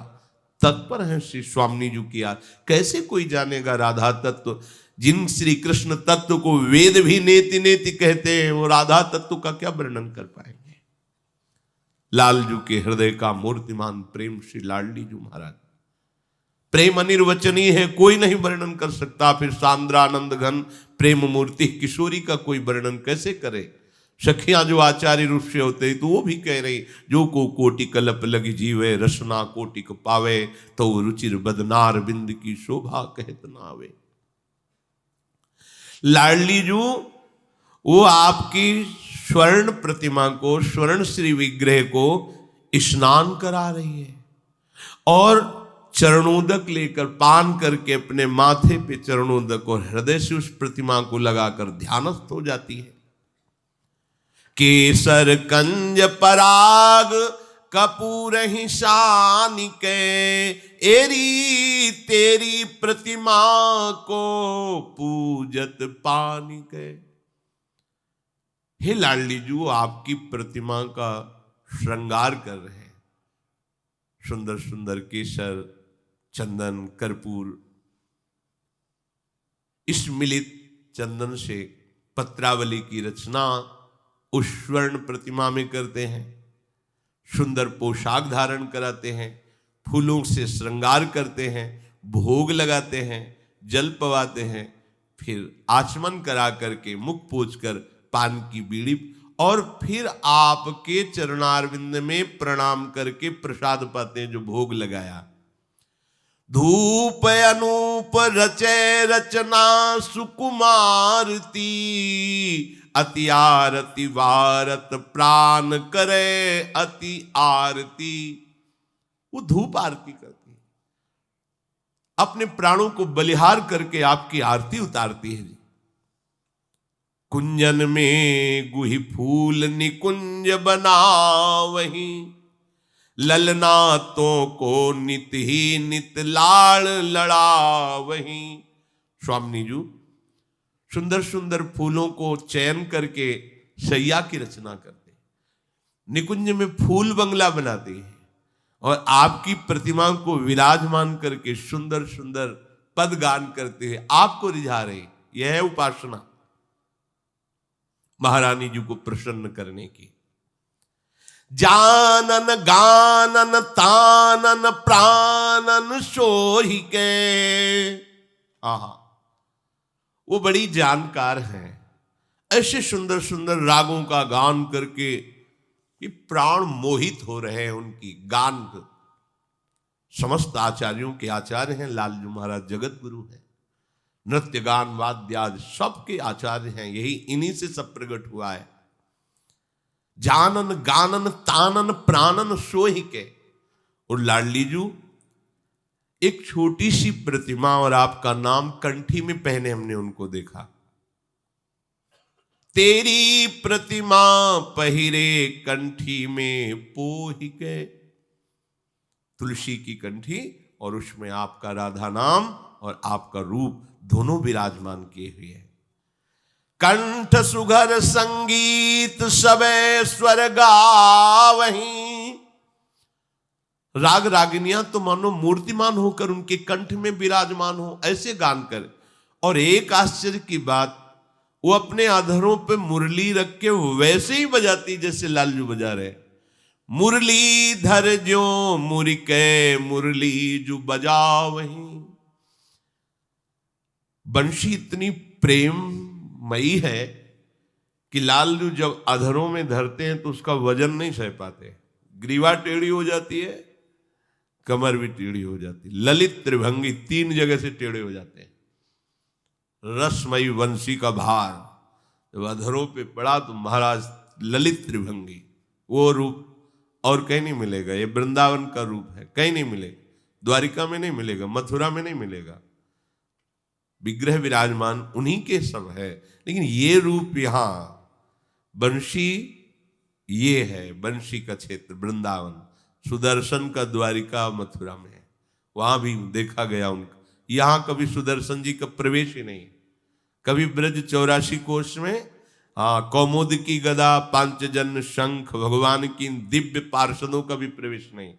तत्पर है श्री स्वामिनी जी की। कैसे कोई जानेगा राधा तत्व? जिन श्री कृष्ण तत्व को वेद भी नेति नेति कहते हैं, वो राधा तत्व का क्या वर्णन कर पाएंगे? लालजू के हृदय का मूर्तिमान प्रेम श्री लाडली जी महाराज। प्रेम अनिर्वचनीय है, कोई नहीं वर्णन कर सकता। फिर सांद्रानंद घन प्रेम मूर्ति किशोरी का कोई वर्णन कैसे करे? सखियां जो आचार्य रूप से होते तो वो भी कह रही, जो को कोटि कलप लगी जीवे, रसना कोटिक पावे, तो रुचिर बदनार बिंद की शोभा कहत न आवे। लाडली जू वो आपकी स्वर्ण प्रतिमा को, स्वर्ण श्री विग्रह को स्नान करा रही है और चरणोदक लेकर पान करके अपने माथे पे चरणोदक और हृदय से उस प्रतिमा को लगाकर ध्यानस्थ हो जाती है। केसर कंज पराग कपूर ही शान के, एरी तेरी प्रतिमा को पूजत पानी के। हे लाडली जी, आपकी प्रतिमा का श्रृंगार कर रहे हैं। सुंदर सुंदर केसर, चंदन, कर्पूर, इस मिलित चंदन से पत्रावली की रचना उस स्वर्ण प्रतिमा में करते हैं। सुंदर पोशाक धारण कराते हैं, फूलों से श्रृंगार करते हैं, भोग लगाते हैं, जल पवाते हैं, फिर आचमन करा करके मुख पोंछकर पान की बीड़ी, और फिर आपके चरणारविंद में प्रणाम करके प्रसाद पाते हैं जो भोग लगाया। धूप अनूप रचे रचना सुकुमारती, अति आरती वारत प्राण करे अति आरती। वो धूप आरती करती है, अपने प्राणों को बलिहार करके आपकी आरती उतारती है। कुंजन में गुही फूल निकुंज बनावही, ललनातों को नित ही नित लाड़ लड़ावही। स्वामिनी जी सुंदर सुंदर फूलों को चयन करके शैया की रचना करते, निकुंज में फूल बंगला बनाते हैं और आपकी प्रतिमा को विराजमान करके सुंदर सुंदर पद गान करते हैं, आपको रिझा रहे। यह है उपासना महारानी जी को प्रसन्न करने की। जानन गानन तानन प्राणन सोहि के। आहा, वो बड़ी जानकार हैं। ऐसे सुंदर सुंदर रागों का गान करके कि प्राण मोहित हो रहे हैं उनकी गान। समस्त आचार्यों के आचार्य हैं लालजू महाराज, जगत गुरु हैं। नृत्य गान वाद्यादि सबके आचार्य हैं, यही इन्हीं से सब प्रकट हुआ है। जानन गानन तानन प्राणन सोहि के। और लाडली जू एक छोटी सी प्रतिमा और आपका नाम कंठी में पहने हमने उनको देखा। तेरी प्रतिमा पहिरे कंठी में पोहि के। तुलसी की कंठी और उसमें आपका राधा नाम और आपका रूप दोनों विराजमान किए हुए हैं। कंठ सुघर संगीत सबे स्वर गावहीं। राग रागिनियां तो मानो मूर्तिमान होकर उनके कंठ में विराजमान हो, ऐसे गान कर और एक आश्चर्य की बात, वो अपने अधरों पे मुरली रख के वैसे ही बजाती जैसे लालजू बजा रहे। मुरली धर जो मुरिके मुरली जो बजा वही। बंशी इतनी प्रेममयी है कि लालजू जब अधरों में धरते हैं तो उसका वजन नहीं सह पाते। ग्रीवा टेढ़ी हो जाती है, कमर भी टेढ़ी हो जाती है। ललित त्रिभंगी 3 जगह से टेढ़े हो जाते हैं। रसमयी वंशी का भार जब अधरों पे पड़ा तो महाराज ललित त्रिभंगी, वो रूप और कहीं नहीं मिलेगा। ये वृंदावन का रूप है, कहीं नहीं मिलेगा। द्वारिका में नहीं मिलेगा, मथुरा में नहीं मिलेगा। विग्रह विराजमान उन्हीं के सब है, लेकिन ये रूप यहां बंशी, ये है बंशी का क्षेत्र वृंदावन। सुदर्शन का द्वारिका मथुरा में है, वहां भी देखा गया उनका। यहां कभी सुदर्शन जी का प्रवेश ही नहीं। कभी ब्रज 84 कोश में कौमुद की गदा, पांचजन्य शंख, भगवान की दिव्य पार्षदों का भी प्रवेश नहीं।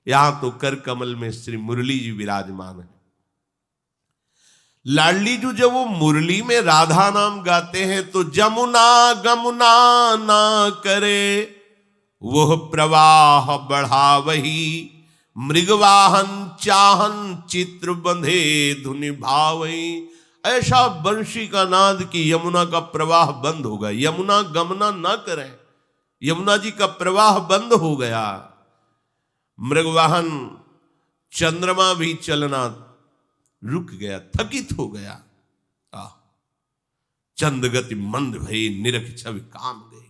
यहां तो कर कमल में श्री मुरली जी विराजमान है। लाडली जी जब वो मुरली में राधा नाम गाते हैं तो जमुना गमुना ना करे, वह प्रवाह बढ़ा वही, मृगवाहन चाहन चित्र बंधे धुनि भावई। ऐसा बंशी का नाद कि यमुना का प्रवाह बंद हो गया। यमुना गमना ना करे, यमुना जी का प्रवाह बंद हो गया। मृगवाहन चंद्रमा भी चलना रुक गया, थकित हो गया। चंद गति मंद भई, निरख छवि काम गई।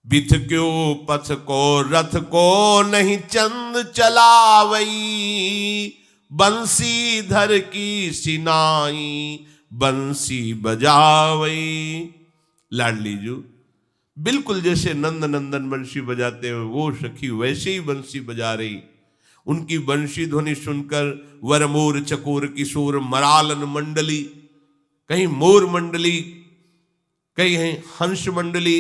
बिथ क्यों पथ को रथ को नहीं चंद चलावई, बंसी धर की सिनाई बंसी बजावई। लाडली जू बिल्कुल जैसे नंद नंदन बंशी बजाते हुए वो सखी वैसे ही बंसी बजा रही। उनकी बंशी ध्वनि सुनकर वरमोर चकोर किशोर मरालन मंडली, कहीं मोर मंडली, कहीं हंस मंडली,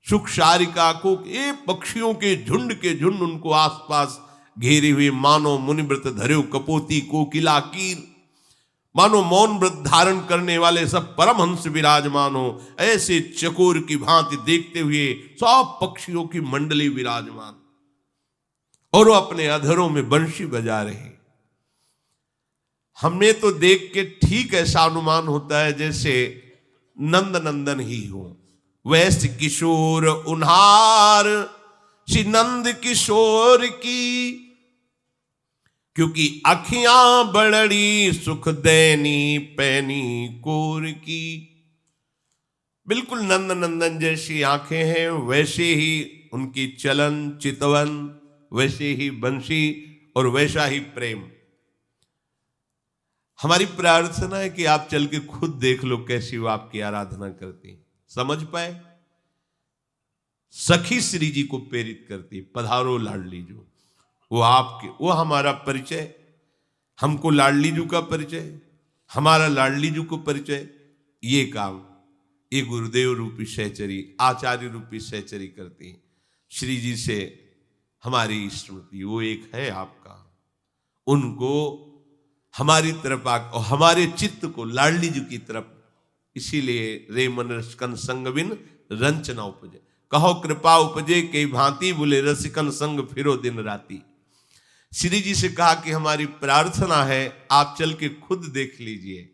सुख सारिका को, ये पक्षियों के झुंड उनको आसपास घेरे हुए, मानो मुनिव्रत धरे कपोती कोकिला कीर, मानो मौन व्रत धारण करने वाले सब परमहंस विराजमान हो। ऐसे चकोर की भांति देखते हुए सब पक्षियों की मंडली विराजमान, और वो अपने अधरों में बंशी बजा रहे। हमें तो देख के ठीक ऐसा अनुमान होता है जैसे नंद नंदन ही हो। वैश्य किशोर उन्हार श्री नंद किशोर की, क्योंकि अखियां बड़ी सुख देनी पैनी कोर की। बिल्कुल नंद नंदन जैसी आंखें हैं, वैसे ही उनकी चलन चितवन, वैसे ही बंशी और वैसा ही प्रेम। हमारी प्रार्थना है कि आप चल के खुद देख लो कैसी वो आपकी आराधना करती, समझ पाए। सखी श्री जी को प्रेरित करती, पधारो लाडली जो, वो आपके, वो हमारा परिचय, हमको लाडली जू का परिचय, हमारा लाडली जू को परिचय। ये काम ये गुरुदेव रूपी सहचरी, आचार्य रूपी सहचरी करती हैं। श्री जी से हमारी स्मृति वो एक है आपका, उनको हमारी तरफ और हमारे चित्त को लाडली जी की तरफ। इसीलिए रे मन रसिकन संग बिन रंचना उपजे, कहो कृपा उपजे कई भांति, बोले रसिकन संग फिरो दिन राती। श्री जी से कहा कि हमारी प्रार्थना है आप चल के खुद देख लीजिए।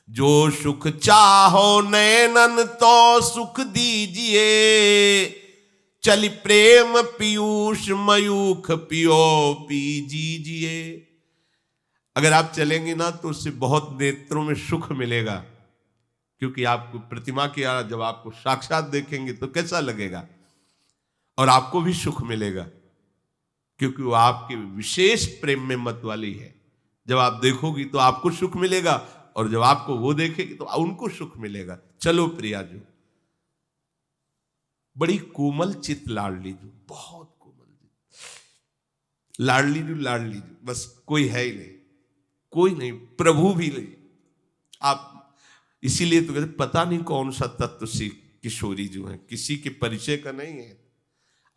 जो सुख चाहो नैनन तो सुख दीजिए, चली प्रेम पीयूष मयूख पियो पीजिए। अगर आप चलेंगे ना तो उससे बहुत नेत्रों में सुख मिलेगा, क्योंकि आपको प्रतिमा की जब आपको साक्षात देखेंगे तो कैसा लगेगा, और आपको भी सुख मिलेगा, क्योंकि वो आपके विशेष प्रेम में मत वाली है। जब आप देखोगी तो आपको सुख मिलेगा, और जब आपको वो देखेगी तो उनको सुख मिलेगा। चलो प्रिया जो, बड़ी कोमल चित लाडली जो, बहुत कोमल लाडली जो, लाडली जो, बस कोई है ही नहीं, कोई नहीं, प्रभु भी नहीं। आप इसीलिए तो कहते पता नहीं कौन सा तत्व से किशोरी जो है, किसी के परिचय का नहीं है।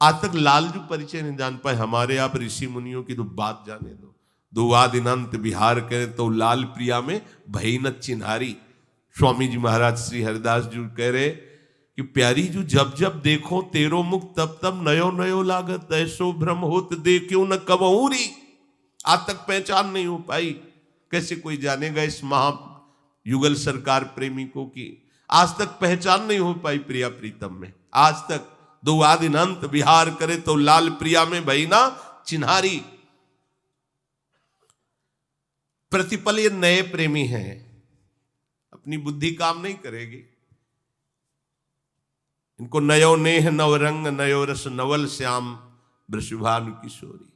आज तक लालजू परिचय नहीं जान पाए, हमारे आप ऋषि मुनियों की तो बात जाने दो। दो आदिनंत विहार करे तो लाल प्रिया में भई न चिन्हारी। स्वामी जी महाराज श्री हरिदास जी कह रहे कि प्यारी जो जब जब देखो तेरो मुख तब तब नयो नयो लागत, ऐसो भ्रम होत देखो न कबहूरी। आज तक पहचान नहीं हो पाई, कैसे कोई जानेगा इस महा युगल सरकार प्रेमी को कि आज तक पहचान नहीं हो पाई प्रिया प्रीतम में। आज तक दो आदिनंत विहार करे तो लाल प्रिया में भई ना चिन्हारी। प्रतिपल ये नए प्रेमी हैं, अपनी बुद्धि काम नहीं करेगी। इनको नयो नेह नवरंग नयो रस नवल श्याम वृषभानु किशोरी।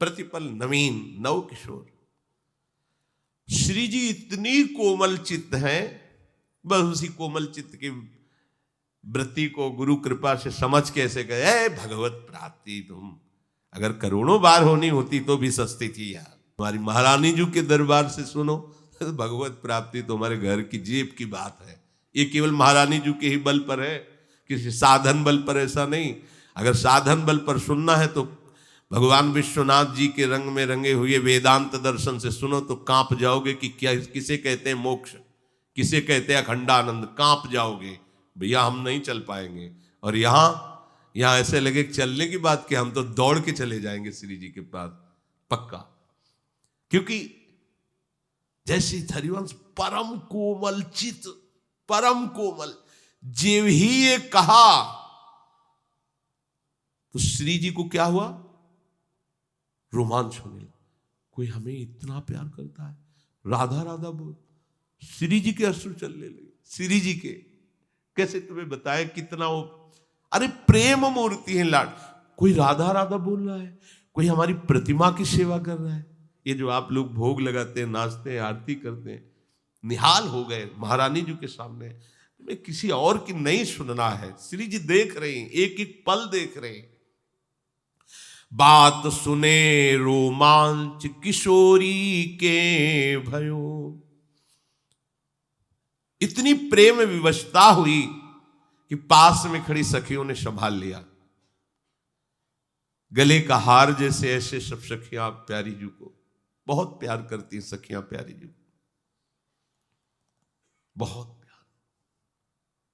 प्रतिपल नवीन नव किशोर। श्री जी इतनी कोमल चित्त हैं, बस उसी कोमल चित्त की वृत्ति को गुरु कृपा से समझ कैसे गए भगवत प्राप्ति तुम अगर करोड़ों बार होनी होती तो भी सस्ती थी यार। हमारी महारानी जी के दरबार से सुनो, भगवत प्राप्ति तो हमारे घर की जेब की बात है। ये केवल महारानी जी के ही बल पर है, किसी साधन बल पर ऐसा नहीं। अगर साधन बल पर सुनना है तो भगवान विश्वनाथ जी के रंग में रंगे हुए वेदांत दर्शन से सुनो तो कांप जाओगे कि क्या किसे कहते हैं मोक्ष, किसे कहते हैं अखंडानंद। कांप जाओगे भैया, हम नहीं चल पाएंगे। और यहाँ ऐसे लगे चलने की बात कि हम तो दौड़ के चले जाएंगे श्री जी के पास पक्का। क्योंकि जैसे हरिवंश परम कोमल चित, परम कोमल, जीव ही ये कहा तो श्री जी को क्या हुआ, रोमांच होने लगा। कोई हमें इतना प्यार करता है, राधा राधा बोल। श्री जी के अश्रु चलने लगे। श्री जी के कैसे तुम्हें बताए कितना वो, अरे प्रेम मूर्ति है लाड। कोई राधा राधा बोल रहा है, कोई हमारी प्रतिमा की सेवा कर रहा है। ये जो आप लोग भोग लगाते हैं, नाचते हैं, आरती करते हैं, निहाल हो गए महारानी जी के सामने। तुम्हें किसी और की नहीं सुनना है, श्री जी देख रहे हैं, एक एक पल देख रहे हैं। बात सुने रोमांच किशोरी के भयो। इतनी प्रेम विवशता हुई कि पास में खड़ी सखियों ने संभाल लिया। गले का हार जैसे ऐसे सब सखियां प्यारी जी को बहुत प्यार करती हैं। सखियां प्यारी जी को बहुत प्यार,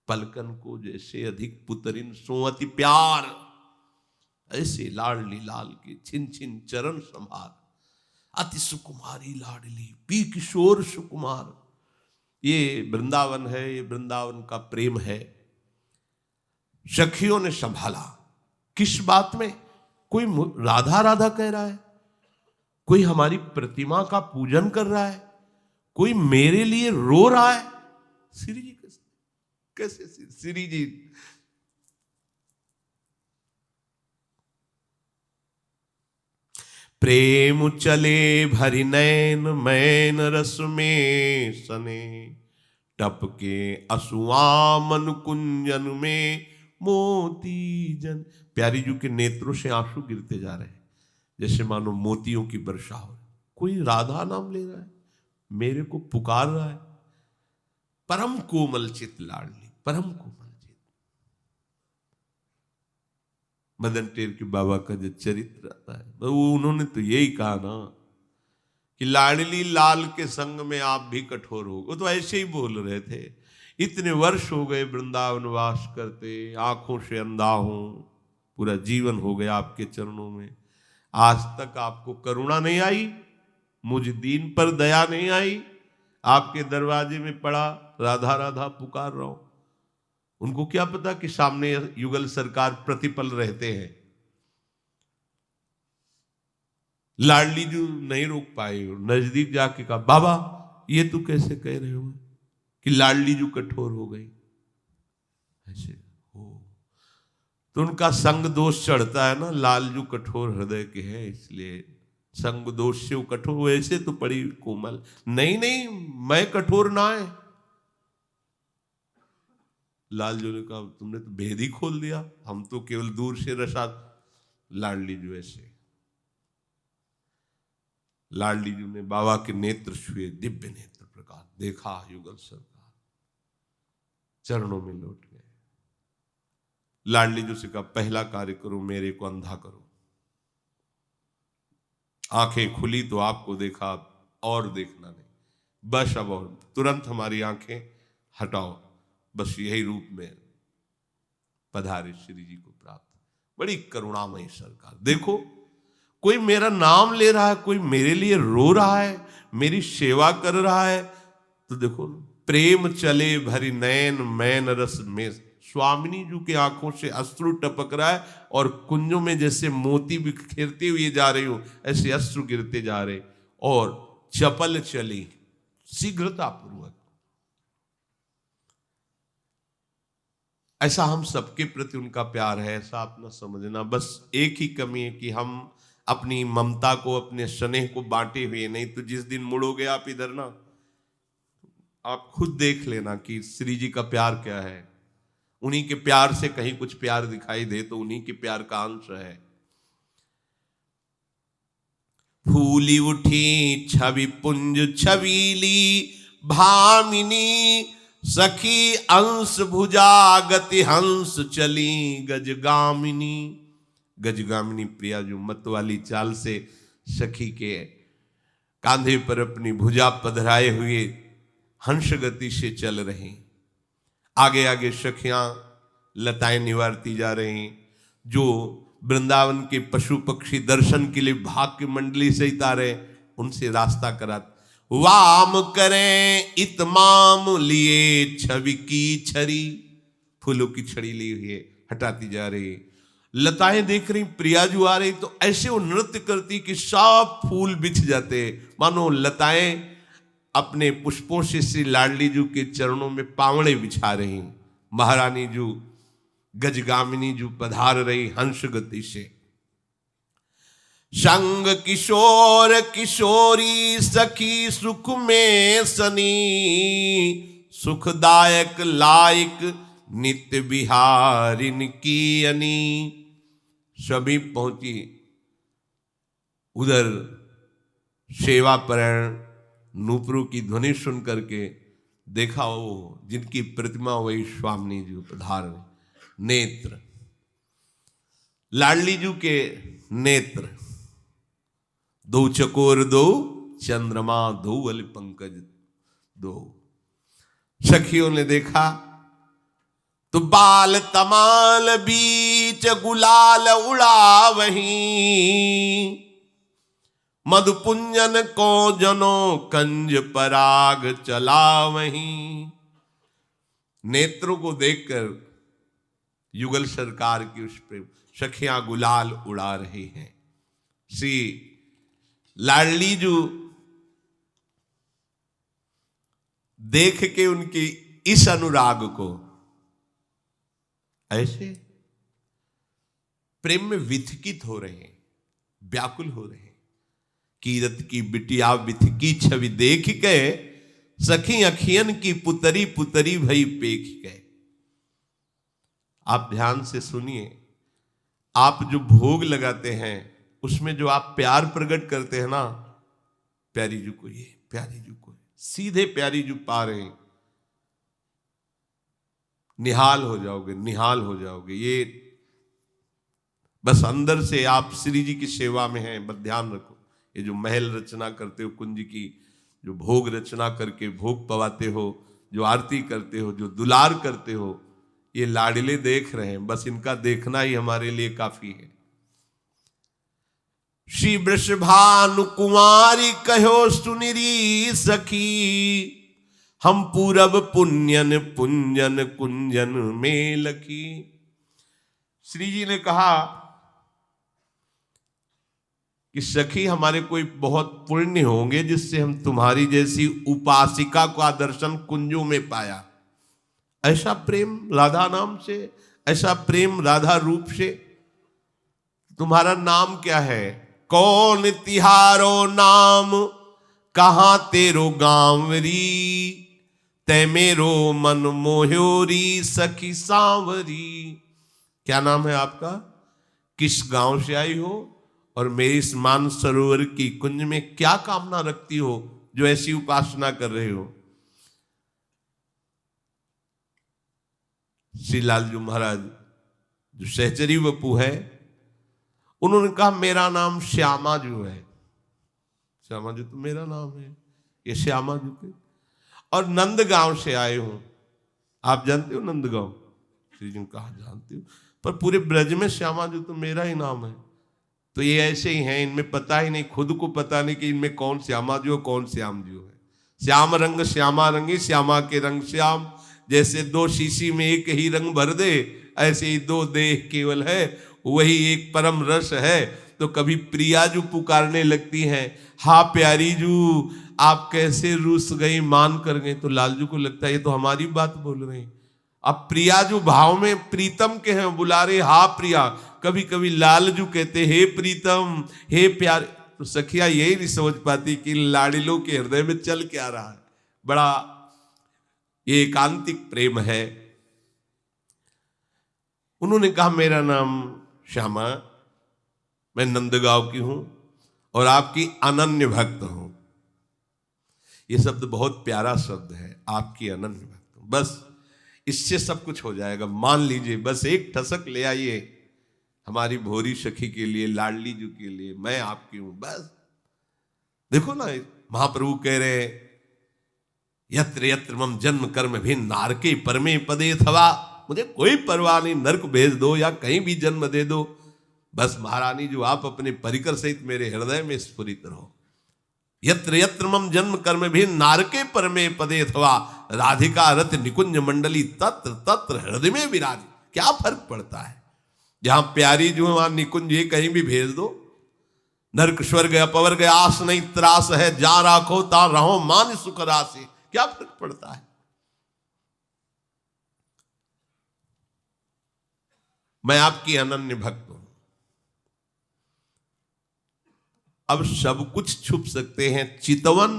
पलकन को जैसे अधिक पुतरिन सो अति प्यार, ऐसे लाडली लाल के छिन छिन चरण संभार। अति सुकुमारी लाडली पी किशोर सुकुमार। ये वृंदावन है, ये वृंदावन का प्रेम है। सखियों ने संभाला। किस बात में? कोई राधा राधा कह रहा है, कोई हमारी प्रतिमा का पूजन कर रहा है, कोई मेरे लिए रो रहा है। श्री जी कैसे श्री जी प्रेम चले भरी नैन मैन रस में सने, टपके असुआ मन कुंजन में मोती जन। प्यारी जी के नेत्रों से आंसू गिरते जा रहे हैं, जैसे मानो मोतियों की वर्षा हो। कोई राधा नाम ले रहा है, मेरे को पुकार रहा है। परम कोमल चित लाडली, परम कोमल चित। मदन टेर के बाबा का जो चरित्र आता है, वो उन्होंने तो यही कहा ना कि लाडली लाल के संग में आप भी कठोर हो। वो तो ऐसे ही बोल रहे थे। इतने वर्ष हो गए वृंदावन वास करते, आंखों से अंधा हूं, पूरा जीवन हो गया आपके चरणों में। आज तक आपको करुणा नहीं आई, मुझ दीन पर दया नहीं आई। आपके दरवाजे में पड़ा राधा राधा पुकार रहा हूं। उनको क्या पता कि सामने युगल सरकार प्रतिपल रहते हैं। लाडली जी नहीं रोक पाए, नजदीक जाके कहा, बाबा ये तू कैसे कह रहे हो कि लाडली जी कठोर हो गई? ऐसे हो तो उनका संग दोष चढ़ता है ना। लालजू कठोर हृदय के हैं, इसलिए संग दोष से वो कठोर। वैसे तो बड़ी कोमल। नहीं नहीं, मैं कठोर ना है। लालजू ने कहा, तुमने तो भेद ही खोल दिया, हम तो केवल दूर से रसा। लाडली जी ऐसे, लाडली जी ने बाबा के नेत्र छुए, दिव्य नेत्र प्रकाश देखा। युगल सरकार चरणों में लौट गए। लाडली जी से कहा, पहला कार्य करो, मेरे को अंधा करो। आंखें खुली तो आपको देखा, और देखना नहीं, बस अब और तुरंत हमारी आंखें हटाओ, बस यही रूप में पधारे श्री जी को प्राप्त। बड़ी करुणामयी सरकार। देखो, कोई मेरा नाम ले रहा है, कोई मेरे लिए रो रहा है, मेरी सेवा कर रहा है, तो देखो, प्रेम चले भरी नयन मैन रस में, स्वामिनी जी की आंखों से अश्रु टपक रहा है, और कुंजों में जैसे मोती बिखेरते हुए जा रही हूं, ऐसे अश्रु गिरते जा रहे, और चपल चली, शीघ्रता पूर्वक। ऐसा हम सबके प्रति उनका प्यार है, ऐसा आप ना समझना। बस एक ही कमी है कि हम अपनी ममता को, अपने स्नेह को बांटे हुए नहीं, तो जिस दिन मुड़ोगे आप इधर ना, आप खुद देख लेना कि श्री जी का प्यार क्या है। उन्हीं के प्यार से कहीं कुछ प्यार दिखाई दे तो उन्हीं के प्यार का अंश है। फूली उठी छवि पुंज छबीली भामिनी, सखी अंश भुजा गति हंस चली गजगामिनी। गजगामिनी प्रिया जो मत वाली चाल से सखी के कांधे पर अपनी भुजा पधराए हुए हंस गति से चल रही। आगे आगे सखियां लताएं निवारती जा रही, जो वृंदावन के पशु पक्षी दर्शन के लिए भाग्य मंडली से उतारे, उनसे रास्ता करा। वाम करें इतमाम लिए छवि की छड़ी, फूलों की छड़ी ली हुई है, हटाती जा रही। लताएं देख रही, प्रियाजू आ रही, तो ऐसे वो नृत्य करती कि सब फूल बिछ जाते, मानो लताएं अपने पुष्पों से श्री लाडली जू के चरणों में पावड़े बिछा रही। महारानी जू गजगामिनी जू पधार रही हंस गति से। संग किशोर किशोरी सखी सुख में सनी, सुखदायक लायक नित्य बिहारिन की अनी। सभी पहुंची उधर, सेवा परायण नूपुरों की ध्वनि सुन करके देखा, वो जिनकी प्रतिमा वही स्वामिनी जी पधार रहे। नेत्र, लाडली जू के नेत्र, दो चकोर दो चंद्रमा दो वल पंकज दो। सखियों ने देखा तो बाल तमाल बीच गुलाल उड़ा वहीं, मधुपुंजन को जनो कंज पराग चला वहीं। नेत्रों को देखकर युगल सरकार की उस पर सखियां गुलाल उड़ा रही हैं। श्री लाडली जू देख के उनकी इस अनुराग को ऐसे प्रेम में विथकित हो रहे हैं, व्याकुल हो रहे हैं। कीरत की बिटिया विथकी छवि देख गए, सखी अखियन की पुतरी पुतरी भई पेख गए। आप ध्यान से सुनिए, आप जो भोग लगाते हैं उसमें जो आप प्यार प्रकट करते हैं ना, प्यारी जू को ये, प्यारी जू को, सीधे प्यारी जू पा रहे हैं, निहाल हो जाओगे, निहाल हो जाओगे। ये बस अंदर से आप श्री जी की सेवा में हैं, बस ध्यान रखो। ये जो महल रचना करते हो, कुंज की जो भोग रचना करके भोग पवाते हो, जो आरती करते हो, जो दुलार करते हो, ये लाडले देख रहे हैं, बस इनका देखना ही हमारे लिए काफी है। श्री वृषभानु कुमारी कहो सुनिरी सखी, हम पूरब पुण्यन पुंजन कुंजन में लखी। श्री जी ने कहा कि सखी, हमारे कोई बहुत पुण्य होंगे जिससे हम तुम्हारी जैसी उपासिका का दर्शन कुंजों में पाया। ऐसा प्रेम राधा नाम से, ऐसा प्रेम राधा रूप से। तुम्हारा नाम क्या है? कौन तिहारो नाम, कहां तेरो गांवरी, तै मेरो मन मोह्योरी सखी सांवरी। क्या नाम है आपका? किस गांव से आई हो और मेरी इस मान सरोवर की कुंज में क्या कामना रखती हो जो ऐसी उपासना कर रहे हो? श्री लालजू महाराज जो सहचरी वपू है, उन्होंने कहा मेरा नाम श्यामा जो है। श्यामा जी तो मेरा नाम है, ये श्यामा जी थे। और नंदगांव से आए हूं, आप जानते हो नंदगांव? श्री जी ने कहा जानते हो, पर पूरे ब्रज में श्यामा जी तो मेरा ही नाम है। तो ये ऐसे ही हैं, इनमें पता ही नहीं, खुद को पता नहीं कि इनमें कौन श्यामा जी हो कौन श्याम जी है। श्याम रंग श्यामा रंगी, श्यामा के रंग श्याम। जैसे दो शीशी में एक ही रंग भर दे, ऐसे ही दो देह केवल है, वही एक परम रस है। तो कभी प्रिया जू पुकारने लगती हैं, हा प्यारी जू आप कैसे रूस गई मान कर गई, तो लालजू को लगता है ये तो हमारी बात बोल रही। अब प्रिया जो भाव में प्रीतम के हैं बुला रहे हा प्रिया, कभी कभी लालजू कहते हे प्रीतम हे प्यार। तो सखिया यही नहीं समझ पाती कि लाडिलों के हृदय में चल क्या रहा है। बड़ा ये एकांतिक प्रेम है। उन्होंने कहा मेरा नाम श्यामा, मैं नंदगांव की हूं और आपकी अनन्य भक्त हूं। ये शब्द बहुत प्यारा शब्द है, आपकी अनन्य भक्त हूं। बस इससे सब कुछ हो जाएगा, मान लीजिए। बस एक ठसक ले आइए हमारी भोरी सखी के लिए, लाडली जी के लिए, मैं आपकी हूं। बस देखो ना, महाप्रभु कह रहे यत्र यत्र मम जन्म कर्म भी नारके परमे पदे थवा। मुझे कोई परवाह नहीं, नरक भेज दो या कहीं भी जन्म दे दो, बस महारानी जो आप अपने परिकर सहित मेरे हृदय में स्फुरित रहो। यत्र यत्र मम जन्म कर्म भी नारके परमे पदे अथवा राधिका रथ निकुंज मंडली तत्र तत्र हृदय में विराज। क्या फर्क पड़ता है, जहां प्यारी जो है वहां निकुंज ये कहीं भी भेज दो। नरक स्वर्ग अपवर्ग आस नहीं त्रास है, जा राखो ता रहो मान सुख राशि। क्या फर्क पड़ता है। मैं आपकी अनन्य भक्त हूं। अब सब कुछ छुप सकते हैं, चितवन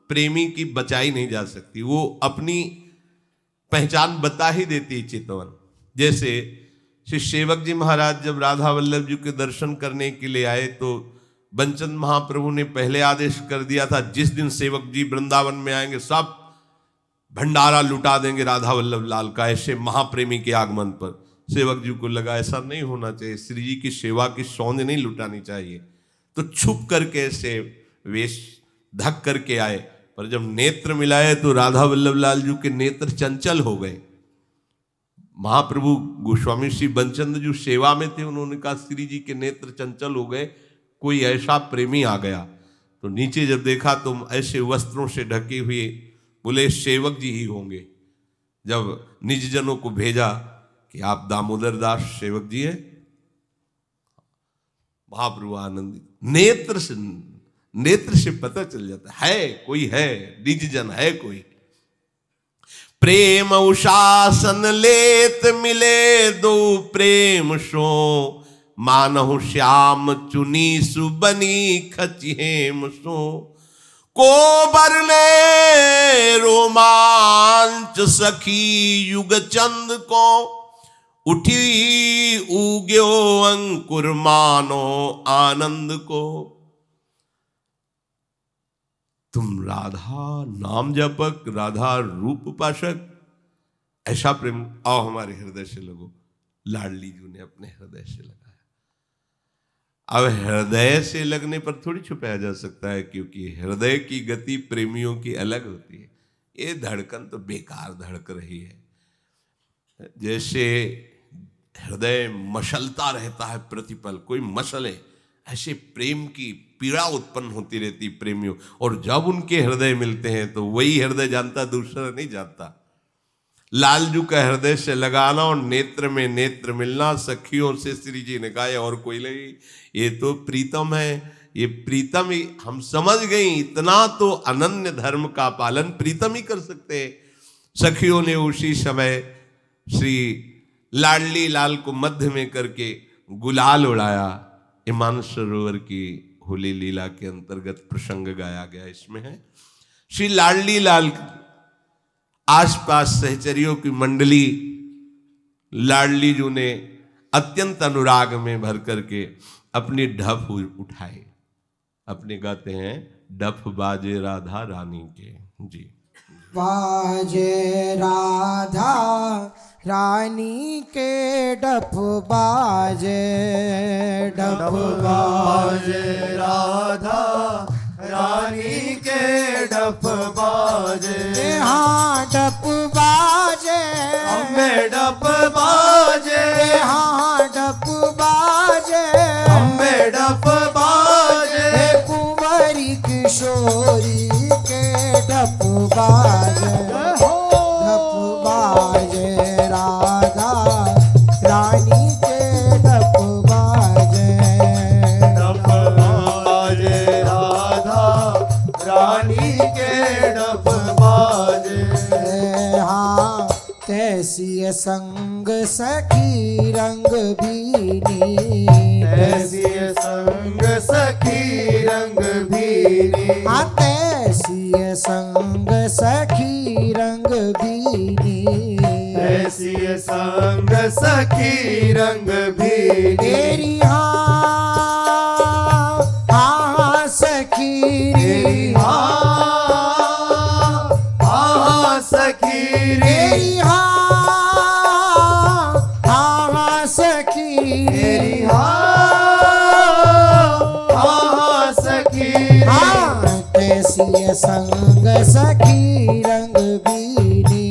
प्रेमी की बचाई नहीं जा सकती, वो अपनी पहचान बता ही देती है चितवन। जैसे श्री सेवक जी महाराज जब राधा वल्लभ जी के दर्शन करने के लिए आए, तो बंचन महाप्रभु ने पहले आदेश कर दिया था जिस दिन सेवक जी वृंदावन में आएंगे सब भंडारा लुटा देंगे राधा वल्लभ लाल का। ऐसे महाप्रेमी के आगमन पर सेवक जी को लगा ऐसा नहीं होना चाहिए, श्री जी की सेवा की सौंध नहीं लुटानी चाहिए, तो छुप करके ऐसे वेश ढक करके आए। पर जब नेत्र मिलाए तो राधा वल्लभ लाल जी के नेत्र चंचल हो गए। महाप्रभु गोस्वामी श्री बंचंद जो सेवा में थे, उन्होंने कहा श्री जी के नेत्र चंचल हो गए, कोई ऐसा प्रेमी आ गया। तो नीचे जब देखा तो ऐसे वस्त्रों से ढके हुए, बोले सेवक जी ही होंगे। जब निज जनों को भेजा कि आप दामोदर दास सेवक जी हैं, महाप्रभु आनंदित, नेत्र से पता चल जाता है कोई है, निज जन है कोई। प्रेम उशासन लेत मिले दो प्रेम सो, मानहु श्याम चुनी सुबनी खचिहेम सो। को बरले रोमांच सखी युग चंद को, उठी उग्यो अंकुर मानो आनंद को। तुम राधा नाम जपक, राधा रूप पाशक, ऐसा प्रेम आओ हमारे हृदय से लगो। लाडली जी ने अपने हृदय से लगाया। अब हृदय से लगने पर थोड़ी छुपाया जा सकता है, क्योंकि हृदय की गति प्रेमियों की अलग होती है। ये धड़कन तो बेकार धड़क रही है। जैसे हृदय मशलता रहता है प्रतिपल, कोई मशले, ऐसे प्रेम की पीड़ा उत्पन्न होती रहती प्रेमियों। और जब उनके हृदय मिलते हैं तो वही हृदय जानता, दूसरा नहीं जानता। लालजू का हृदय से लगाना और नेत्र में नेत्र मिलना, सखियों से श्री जी ने कहा और कोई नहीं, ये तो प्रीतम है। ये प्रीतम ही हम समझ गई, इतना तो अनन्य धर्म का पालन प्रीतम ही कर सकते हैं। सखियों ने उसी समय श्री लाडली लाल को मध्य में करके गुलाल उड़ाया। ये मानस सरोवर की होली लीला के अंतर्गत प्रसंग गाया गया। इसमें है श्री लाडली लाल आसपास सहचरियों की मंडली लाडली जी ने अत्यंत अनुराग में भर करके अपनी ढप उठाए। अपने गाते हैं डफ बाजे राधा रानी के। जी बाजे राधा रानी के डफ बाजे, डफ बाजे राधा रानी के डप बाजे, हाँ डप बाजे, अम्बे डप बाजे, हाँ डप बाजे, अम्बे डप बाजे, कुंवरी किशोरी के डप बाजे, डप बाजे राधा रानी के डप बाजे, डप बाजे राधा रानी के डप बाजे, हाँ तैसी संग सखी रंग भीनी, ऐसी संग सखी रंग भीनी, हाँ तैसी संग सखी रंग भीनी, ऐसी संग सखी रंग भीनी, तेरी हाँ हाँ सखी तेरी हाँ सखी रे, तेरी हाँ हाँ सखी तेरी हाँ सखी रे, हाँ तैसी संग सखी रंग भीनी,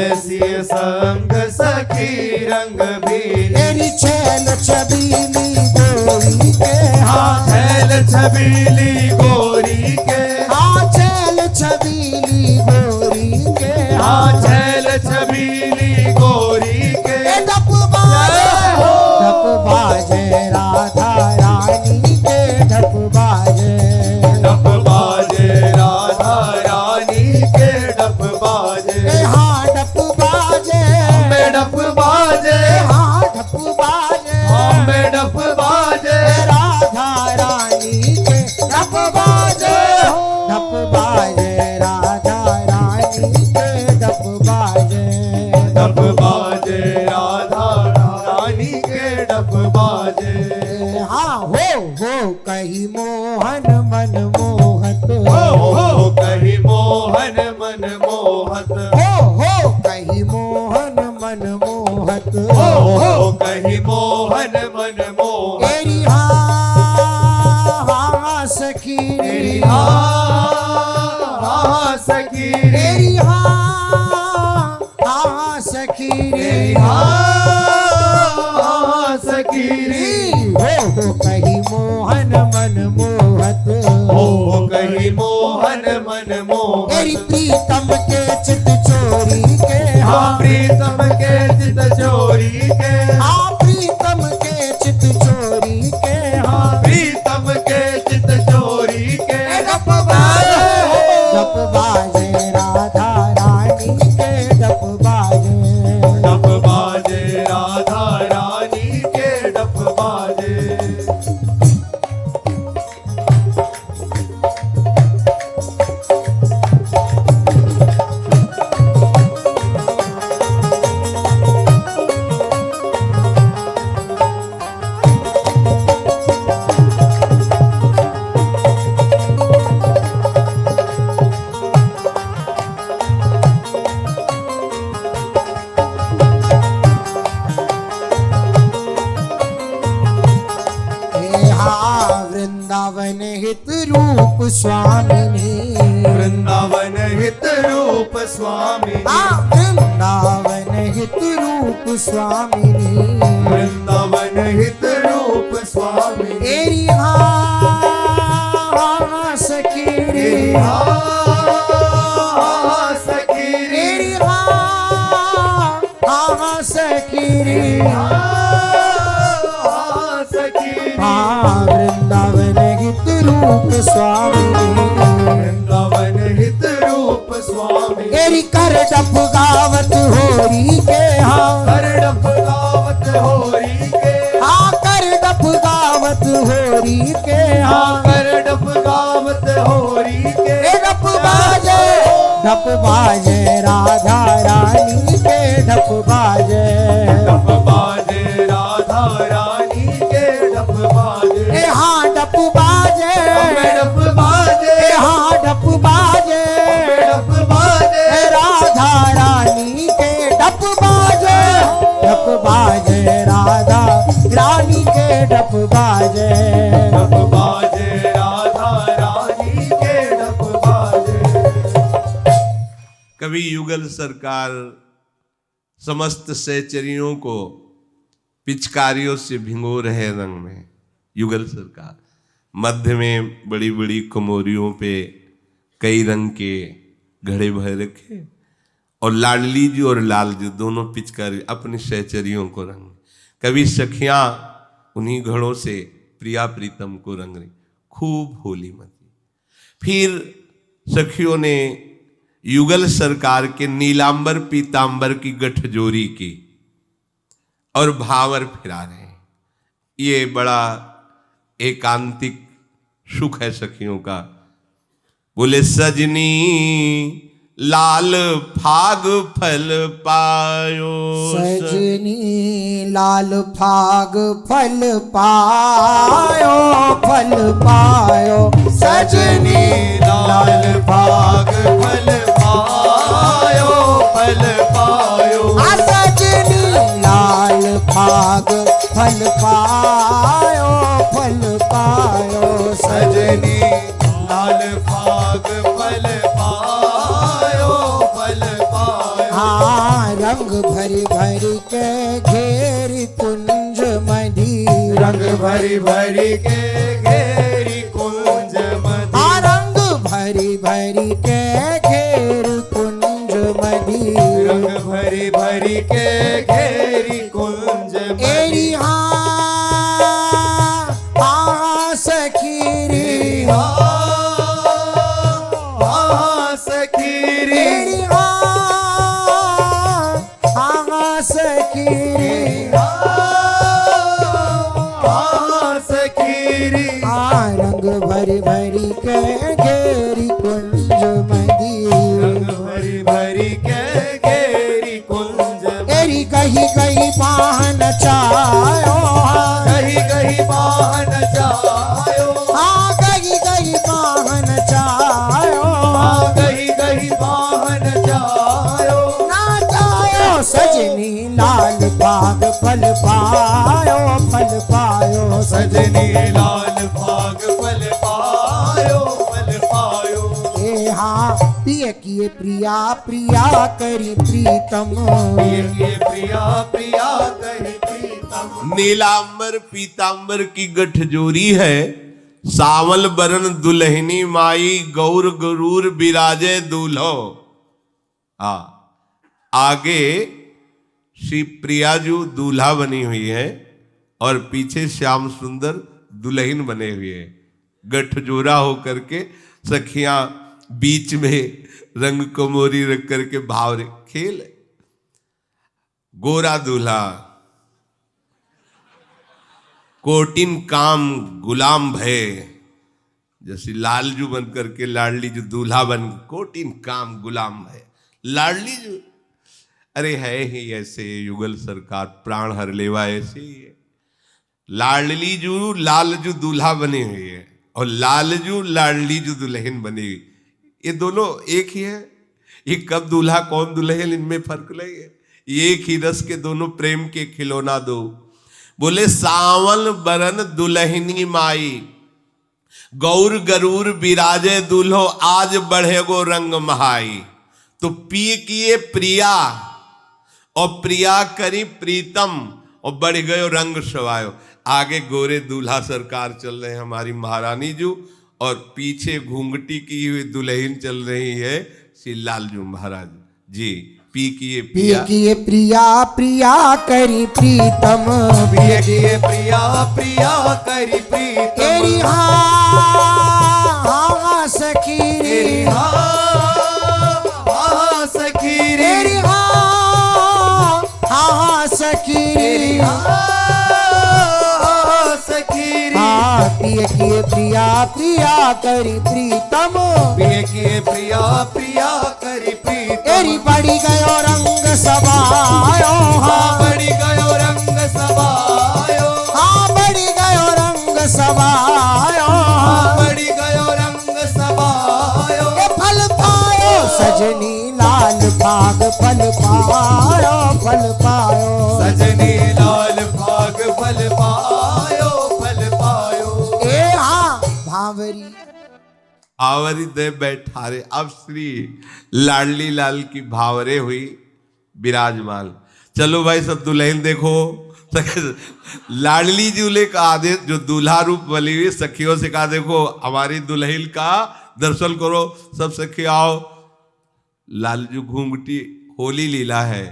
ऐसी संग सखी रंग भीनी, तेरी छैल छबीली गोरी के हाँ छैल छबीली गोरी के, हाँ छैल छबीली गोरी के हाँ छैल छबीली गोरी के, डप बाजे राधा रानी के डप बाजे, डप बाजे राधा रानी के डप बाजे, हाँ डप बाजे, अम्बे डप बाजे, हाँ डप बाजे, अम्बे डप बाजे, राधा रानी के डप बाजे, डप बाजे राधा रानी के डप बाजे, डप बाजे राधा रानी के डप बाजे, हाँ हो कही मोहन मन मोहत, हो कही मोहन मन मोहत, हो कही मोहन मन मोहत, हो कही मोहन मन मोहत, तेरी हाँ सखी तेरी हाँ सखी रे, तेरी हाँ सखी तेरी हाँ सखी रे, हो कही मोहन मन मोहत, हो कही मोहन मन मोहत, तेरी प्रीतम के चित चोरी के हाँ प्रीतम के चित चोरी के, हाँ प्रीतम के चित चोरी के हाँ प्रीतम के चित चोरी के, डप बाजे राधा रानी के डप बाजे, डप बाजे राधा रानी के डप बाजे, वृंदावन हित रूप स्वामिनी, वृंदावन हित रूप स्वामी, वृंदावन हित रूप स्वामिनी, वृंदावन हित रूप स्वामी, तेरी हाँ सखी रे, तेरी हाँ सखी रे, तेरी हाँ सखी रे, हाँ सखी रे, वृंदावन हित रूप स्वामिनी, वृंदावन हित रूप स्वामी, तेरी कर डप गावत होरी के हाँ कर डप गावत होरी के, हाँ कर डप गावत होरी के हाँ कर डप गावत होरी के, डप बाजे राधा रानी के डप बाजे, डप बाजे राधा रानी के डप बाजे, हाँ डप बाजे, डप बाजे, हाँ डप बाजे, डप बाजे, राधा रानी के डप बाजे, डप बाजे राधा रानी के डप बाजे, डप बाजे राधा रानी कभी युगल सरकार समस्त सहचरियों को पिचकारियों से भिगो रहे रंग में। युगल सरकार मध्य में बड़ी बड़ी कमोरियों पे कई रंग के घड़े भर रखे और लाडली जी और लाल जी दोनों पिचकारी अपनी सहचरियों को रंग। कभी सखियां उन्हीं घड़ों से प्रिया प्रीतम को रंग रही, खूब होली मची। फिर सखियों ने युगल सरकार के नीलांबर पीतांबर की गठजोरी की और भावर फिरा रहे हैं। ये बड़ा एकांतिक सुख है सखियों का। बोले सजनी लाल फाग फल पायो, सजनी लाल फाग फल पायो, फल पायो। सजनी लाल भाग फल पायो, फल पायो। सजनी लाल फाग फल पायो, फल पायो। सजनी लाल भाग फल पायो, फल पायो। हाँ रंग भरी भरी के घेरी कुंज मधी, रंग भरी भरी के घेरी कुंज मधी। हाँ रंग भरी भरी के घेर कुंज मधी, रंग भरी भरी के घेरी कुंज मधी। एरी हाँ सखीरी, सखीरी। एरी हाँ सखीरी। सखीरी। रंग भरी भरी के घेरी कुंज मधी, रंग भरी भरी के घेरी कुंज मधी। एरी कही कही पाहन चायो, कही कही पाहन चायो। हाँ कही कही पाहन चायो, हाँ कही कही पाहन चायो। ना चायो सजनी लाल भाग फल पायो, फल पायो। सजनी लाल भाग फल पायो, फल पायो। ए हाँ पिय किए प्रिया प्रिया करी प्रीतम, ये प्रिया प्रिया कही प्रीतम। नीलांबर पीतांबर की गठजोरी है। सावल बरन दुल्हनी माई, गौर गरूर बिराजे दूल्हो। आगे श्री प्रियाजू दूल्हा बनी हुई है और पीछे श्याम सुंदर दुल्हन बने हुए हैं। गठजोरा होकर के सखियां बीच में रंग कमोरी रख करके भाव खेल। गोरा दूल्हा कोटिन काम गुलाम भय, जैसे लालजू बन करके लाडली जो दूल्हा बन कोटिन काम गुलाम भय। लाडली जो अरे है ही ऐसे, युगल सरकार प्राण हर लेवा ऐसे ही है। लाडली जू लालजू दूल्हा बनी हुई है और लालजू लाडली जू दुल्हन बनी हुई, ये दोनों एक ही है। ये कब दूल्हा कौन दुल्हन इनमें फर्क नहीं है, ये एक ही रस के दोनों प्रेम के खिलौना दो। बोले सावन बरन दुल्हनी माई, गौर गरूर बिराजे दूल्हो, आज बढ़े गो रंग महाई। तो पी किए प्रिया और प्रिया करी प्रीतम और बढ़ गयो रंग सवायो। आगे गोरे दूल्हा सरकार चल रहे हैं हमारी महारानी जू, और पीछे घूंघटी की हुई दुल्हन चल रही है श्री लालजू महाराज जी। पी किए प्रिया प्रिया प्रिया करी प्रीतम, पिए किए प्रिया प्रिया करी प्रीतम। तेरी हाँ सखीरी, तेरी हाँ सखीरी। तेरी हाँ सखीरी। सखीरी। पिए किए प्रिया प्रिया करी प्रीतम, पिए किए प्रिया प्रिया करी प्रीतम। तेरी बड़ी गयो रंग सबायो, हाँ बढ़ी गयो रंग सबायो। हाँ बड़ी गयो रंग सबायो, बढ़ी गयो रंग सबायो। फल पायो सजनी लाल भाग फल पायो, फल पायो। सजनी लाल भाग फल पायो, फल पायो। ए हाँ भावरी आवरी दे बैठारे। अब श्री लाडली लाल की भावरे हुई विराजमान। चलो भाई सब दुल्हन देखो। लाडली दूल्हे का आदेश जो दूल्हा रूप बनी हुई सखियों से कहा देखो हमारी दुल्हन का दर्शन करो। सब सखी आओ। लालजू घूंघटी होली लीला है।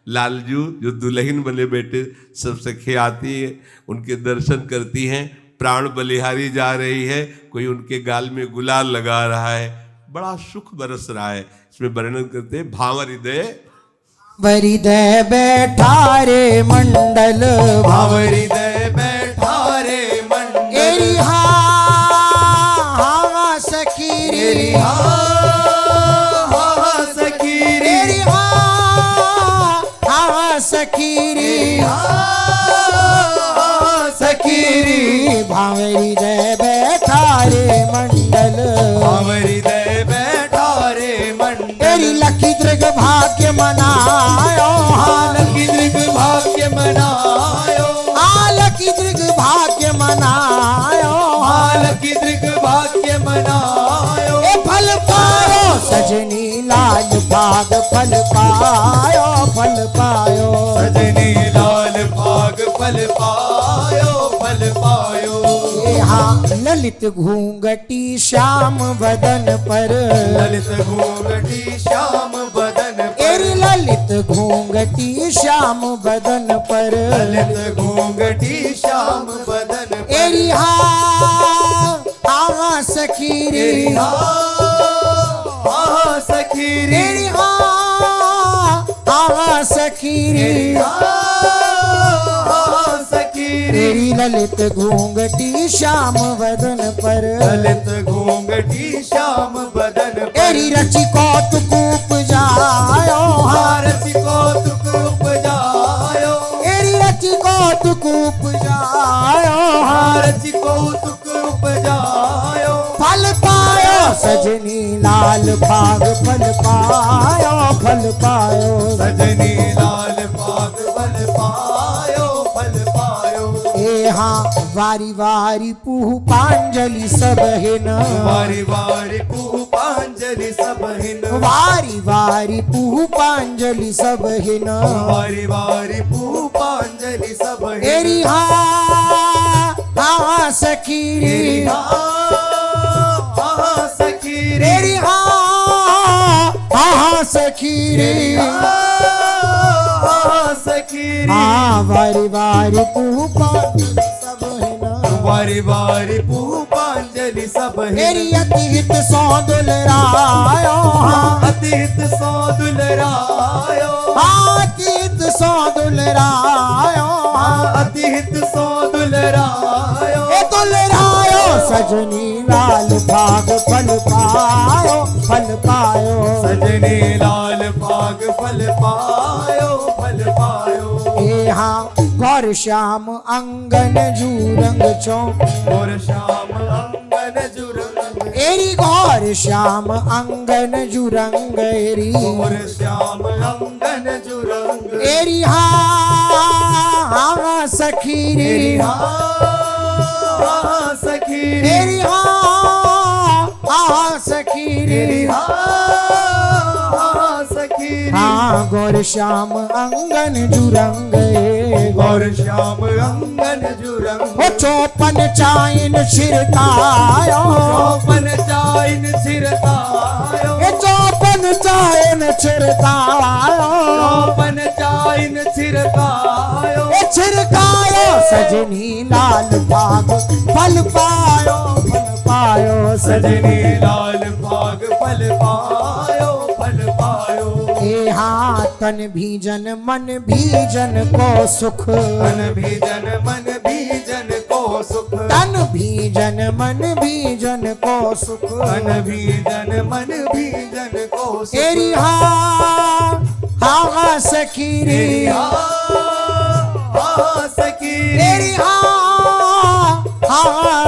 लालजू जो दुल्हन बने बेटे सब सखी आती है उनके दर्शन करती हैं। प्राण बलिहारी जा रही है। कोई उनके गाल में गुलाल लगा रहा है। बड़ा सुख बरस रहा है। इसमें वर्णन करते हैं भावर हृदय हृदय बैठा रे मंडल भाव हृदय बैठा रे मंडल। एरी हाँ सखी रे हाँ सखी रे एरी हाँ सखी रे हाँ सखी रे भाव हृदय बैठा रे मंडल भाव हृदय बैठा रे मंडल। एरी लकी दृग भाग्य मनायो लकी दृग भाग्य मनायो लकी दृग भाग्य मनायो लकी दृग भाग्य मनायो। ए फल पायो सजनी लाल भाग फल पायो फल पायो सजनी लाल भाग फल पायो फल पायो। हाँ ललित घूंघटी श्याम बदन पर ललित घूंघटी श्याम बदन एरी ललित घूंघटी श्याम बदन पर ललित घूंघटी श्याम बदन एरी हाँ सखी रे हाँ सखी रे एरी हाँ सखी रे सखी रे तेरी ललित घूंघटी श्याम बदन पर ललित घूंघटी श्याम बदन एरी रची कौतुक उपजायो रचि कौतुक उपजायो एरी रची कौतुक उपजायो रचि कौतुक उपजायो। फल पायो सजनी लाल भाग फल पायो फल पायो सजनी लाल भाग फल पायो फल पायो। ए हाँ वारी वारी पुह पांजलि सब है न वारी वारी पुष्पांजलि सब हिन वारी वारी पुह पांजलि सब है न वारी वारी पुष्पांजलि सब हिन। एरी हाँ सखी रे हाँ सखी रे एरी हाँ सखी रे सखी रे हाँ वारी वारी पुह पांजलि सब है न वारी वारी पुष्पांजलि सब हिन। एरी अति हित सो दुलरायो अतीत सो दुलरायो अतीत सो दुलरायो अतीत सो दुलरायो। ए दुलरायो सजनी लाल भाग फल पायो फल पायो सजनी लाल भाग फल पायो फल पायो। ए हाँ गौर श्याम अंगन जूरंग चौ और श्याम अंगन जुरंग एरी गौर श्याम अंगन जुरंग एरी और श्याम अंगन जुरंग एरी हाँ सखी रे सखी रे एरी हाँ सखी रे सखी रे हाँ गौर श्याम अंगन जुरंग और श्याम अंगन जुरंग ओ चौपन चाइन छिरतायो चौपन चाइन छिरतायो ए चौपन चाइन छिरतायो चौपन चाइन छिरतायो ए छिरकायो सजनी लाल भाग फल पायो फल पायो सजनी लाल भाग फल पायो फल पायो। ए हाँ तन भीजन मन भीजन को सुख मन भीजन मन भीजन को सुख तन भीजन मन भीजन को सुख मन भीजन मन भीजन को सुख। एरी हाँ सखी रे सखी एरी हाँ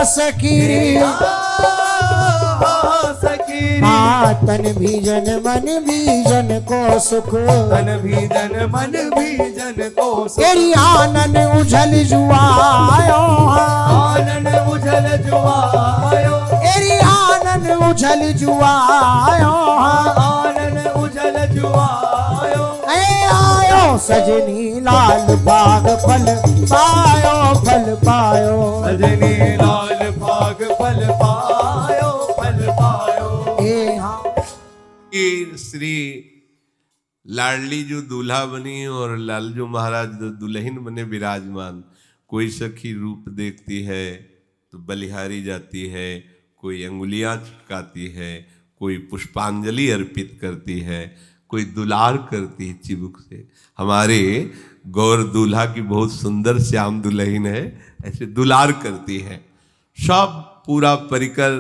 सखी रे सखी हाँ तन भीजन मन भीजन को सुख मन भीजन मन भीजन को सुख। एरी आनन उझल जुआयो आनन उझल जुआयो एरी आनन उछल जुआयो आनन उछल जुआयो आयो सजनी लाल बाग फल पायो फल पायो सजनी लाल भाग फल पायो फल पायो कि श्री लाडली जो दूल्हा बनी और लालजू महाराज जो दुल्हन बने विराजमान। कोई सखी रूप देखती है तो बलिहारी जाती है, कोई अंगुलियां चिपकाती है, कोई पुष्पांजलि अर्पित करती है, कोई दुलार करती है चिबुक से। हमारे गौर दूल्हा की बहुत सुंदर श्याम दुल्हन है, ऐसे दुलार करती है। सब पूरा परिकर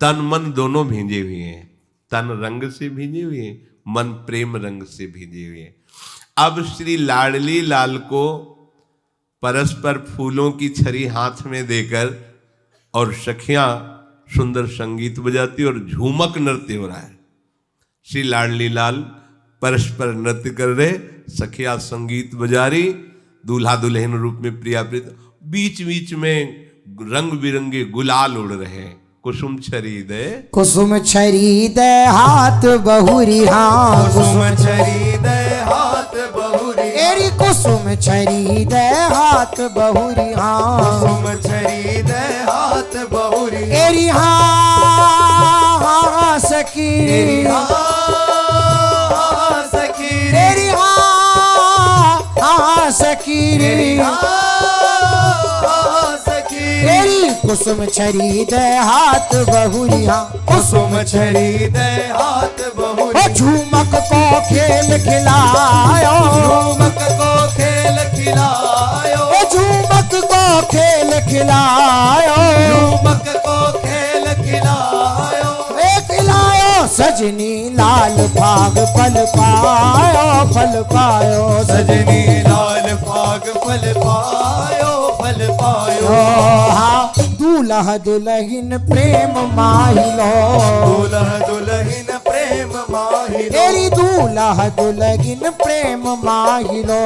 तन मन दोनों भींजे हुए हैं, तन रंग से भींजे हुए हैं, मन प्रेम रंग से भींजे हुए हैं। अब श्री लाडली लाल को परस्पर फूलों की छड़ी हाथ में देकर और सखियां सुंदर संगीत बजाती और झूमक नृत्य हो रहा है। श्री लाडली लाल परस्पर नृत्य कर रहे, सखिया संगीत बजा रही, दूल्हा दुल्हन रूप में प्रिया प्रीत। बीच बीच में रंग बिरंगे गुलाल उड़ रहे हैं। कुसुम छरी दे हाथ बहुरी हाँ कुसुम छरी दे हाथ बहुरी एरी कुसुम छरी दे हाथ बहुरी हाँ कुसुम छरी दे हाथ बहुरी एरी हाँ सखी एरी हाँ सखी एरी हाँ सखी एरी हाँ सखी एरी कुसुम छरी दे हाथ बहुरी हाँ कुसुम छरी दे हाथ बहुरी झूमक को खेल खिलायो झूमक को खेल खिलायो झूमक को खेल खिलायो झूमक को खेल खिलायो खिलायो सजनी लाल भाग फल पायो सजनी लाल भाग फल पायो फल पायो हाँ दूल्हा दुल्हन प्रेम माहिलो दूल्हा दुल्हन प्रेम माहिलो तेरी दूल्हा दुल्हन प्रेम माहिलो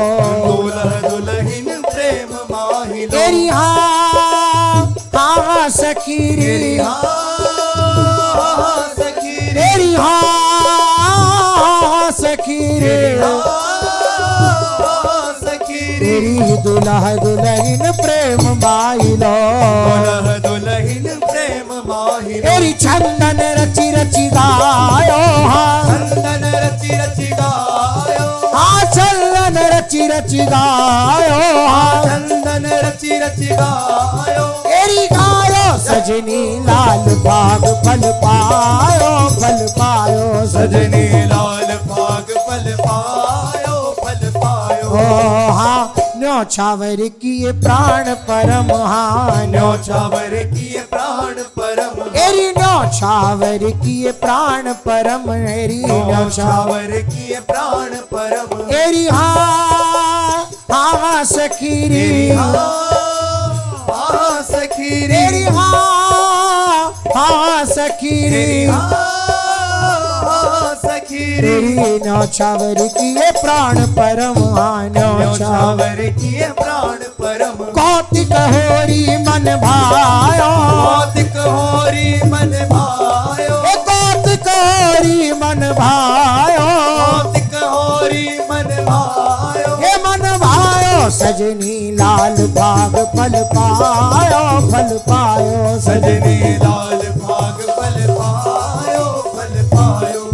दूल्हा दुल्हन प्रेम माहिलो तेरी हाँ सखी तेरी हाँ सखी तेरी हाँ सखी तेरी दूल्हा दुल्हन प्रेम माहिलो दूल्हा दुल्हन प्रेम माहिलो तेरी चंदन रची रची गायो चंदन रची रची गायो हाँ चंदन रची रची गायो चंदन रची रची गायो तेरी गायो सजनी लाल बाग फल पायो सजनी लाल भाग फल पायो फल पायो हाँ न्योछावर किए प्राण परम हाँ न्योछावर किए प्राण परम एरी न्योछावर किए प्राण परम एरी न्योछावर किए प्राण परम एरी हाँ सखी रे हाँ सखी एरी हाँ सखी रे तेरी न्योछावर किए प्राण परम हाँ न्योछावर किए प्राण परम कौतिक होरी मन भायो कौतिक होरी मन भायो कौतिक होरी मन भायो कौतिक होरी मन भायो हे मन भायो सजनी लाल भाग फल पायो सजनी लाल भाग फल पायो फल पायो।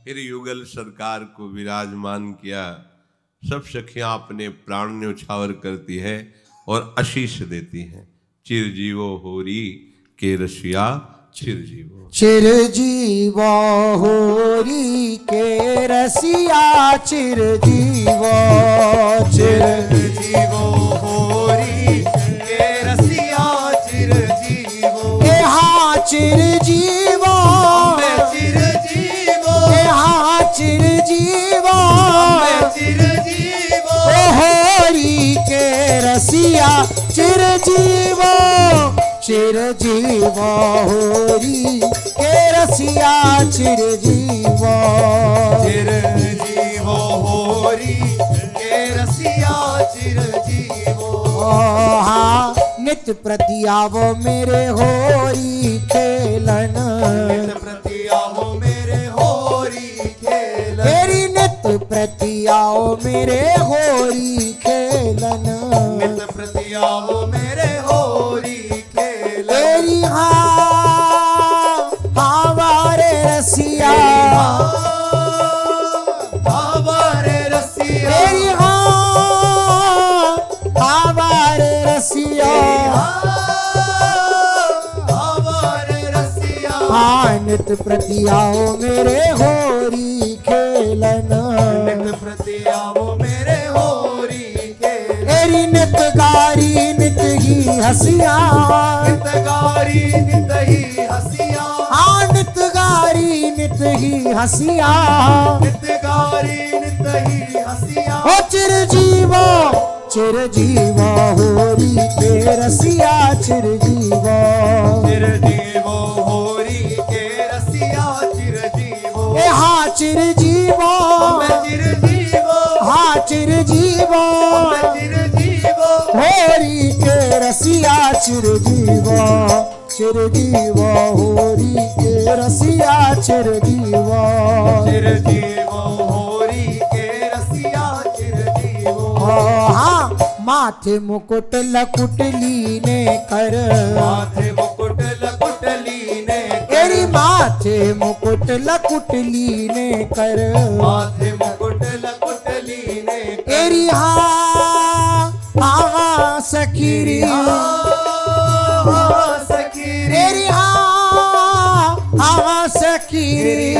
फिर युगल सरकार को विराजमान किया। सब सखियां अपने प्राण न्योछावर करती है और आशीष देती हैं। चिरजीवो होरी के रसिया चिरजीवो चिरजीवो होरी के रसिया चिरजीवो चिरजीवो होरी के रसिया चिरजीवो हाँ चिरजीवो चिरजीवो हाँ चिरजीवो चिरजीवो होरी के रसिया चिरजीवो चिरजीवो होरी के रसिया चिरजीवो चिरजीवो होरी के रसिया चिरजीवो हाँ नित प्रति आवो मेरे होरी खेलन, नित प्रति आओ मेरे होरी खेलन, तेरी नित प्रति आओ मेरे होरी खेलन, नित प्रति आओ मेरे होरी खेलन, तेरी हावारे रसिया, हमारे रसिया, तेरी हावारे रसिया, हमारे रसिया, हाँ नित प्रति आओ मेरे होरी खेलन, नित प्रति आओ मेरे होरी खेलन, तेरी नित गारी नित ही हसिया, नित गारी नित ही हसिया, हाँ नित गारी नित ही हसिया, नित गारी नित ही हसिया, ओ चिरजीवो चिरजीवो होरी के रसिया, चिरजीवो चिरजीवो होरी के रसिया, चिरजीवो, ए हाँ चिरजीवो, मैं चिरजीवो, हाँ चिरजीवो मैं चिरजीवो, होरी के रसिया, चिरजीवो चिरजीवो होरी के रसिया, चिरजीवो चिरजीवो होरी के रसिया, चिरजीवो, हाँ माथे मुकुट लकुटली ने कर, माथे मुकुट लकुटली ने तेरी माथे मुकुट लकुटली ने कर, माथे मुकुट लकुटली ने तेरी हाँ सखीरी, सखीरी, तेरी हाँ सखीरी,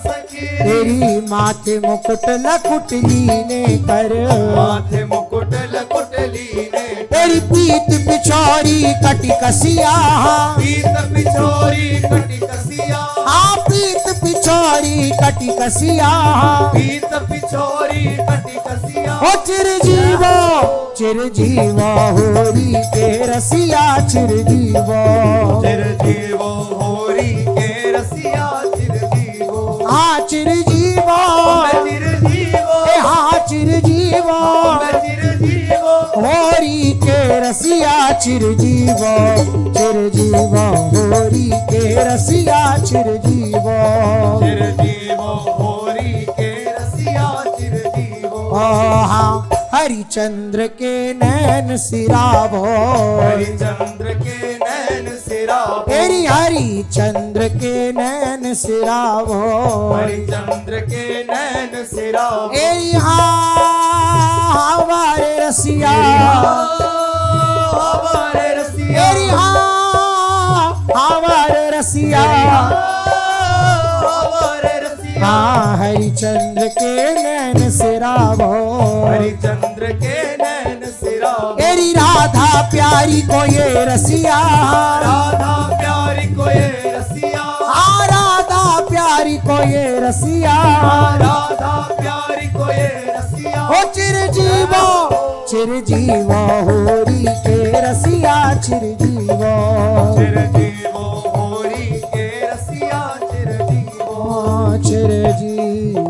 सखीरी, तेरी माथे मुकुट लकुटली ने कर, माथे मुकुट लकुटली ने तेरी पीत पिछौरी कटी कसिया, पीत पिछोरी कटी कसिया, हाँ पीत पिछौरी कटी कसिया, पीत पिछोरी कटी कसिया, ओ चिरजीवो चिरजीवो होरी के रसिया, चिरजीवो चिरजीवो होरी के रसिया, चिरजीवो, हाँ चिरजीवो, मैं चिरजीवो, ए हाँ चिरजीवो मैं चिरजीवो, होरी के रसिया, चिरजीवो चिरजीवो होरी के रसिया, चिरजीवो चिरजीवो होरी के रसिया, चिरजीवो, हाँ हरिचंद्र के नैन सिरावो, हरिचंद्र के नैन सिरावो, तेरी हरिचंद्र के नैन सिरावो, हरिचंद्र के नैन सिरावो, तेरी हमारे रसिया, हमारे रसिया, तेरी हमारे रसिया, हमारे रसिया, हाँ हरिचंद्र के नैन सिरावो, हरिचंद्र के नैन सिरावो, तेरी राधा प्यारी को ये रसिया, राधा प्यारी को ये रसिया, हाँ राधा प्यारी को ये रसिया, राधा प्यारी को ये रसिया, ओ चिरजीवो चिरजीवो होरी के रसिया, चिरजीवो चिरजीवो होरी के रसिया, चिरजीवो, चिरजीवो।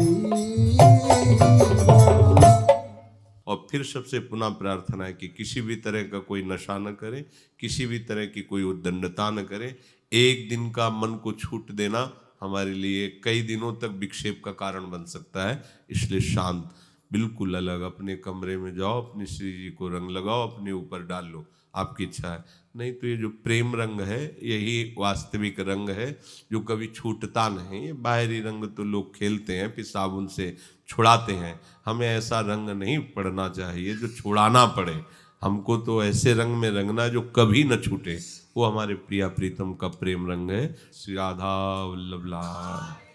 और फिर सबसे पुनः प्रार्थना है कि किसी भी तरह का कोई नशा न करे, किसी भी तरह की कोई उद्दंडता न करे। एक दिन का मन को छूट देना हमारे लिए कई दिनों तक विक्षेप का कारण बन सकता है। इसलिए शांत, बिल्कुल अलग अपने कमरे में जाओ, अपनी श्री जी को रंग लगाओ, अपने ऊपर डाल लो, आपकी इच्छा है। नहीं तो ये जो प्रेम रंग है यही वास्तविक रंग है जो कभी छूटता नहीं। ये बाहरी रंग तो लोग खेलते हैं, फिर साबुन से छुड़ाते हैं। हमें ऐसा रंग नहीं पड़ना चाहिए जो छुड़ाना पड़े। हमको तो ऐसे रंग में रंगना जो कभी न छूटे। वो हमारे प्रिया प्रीतम का प्रेम रंग है। श्री राधा वल्लभ लाल।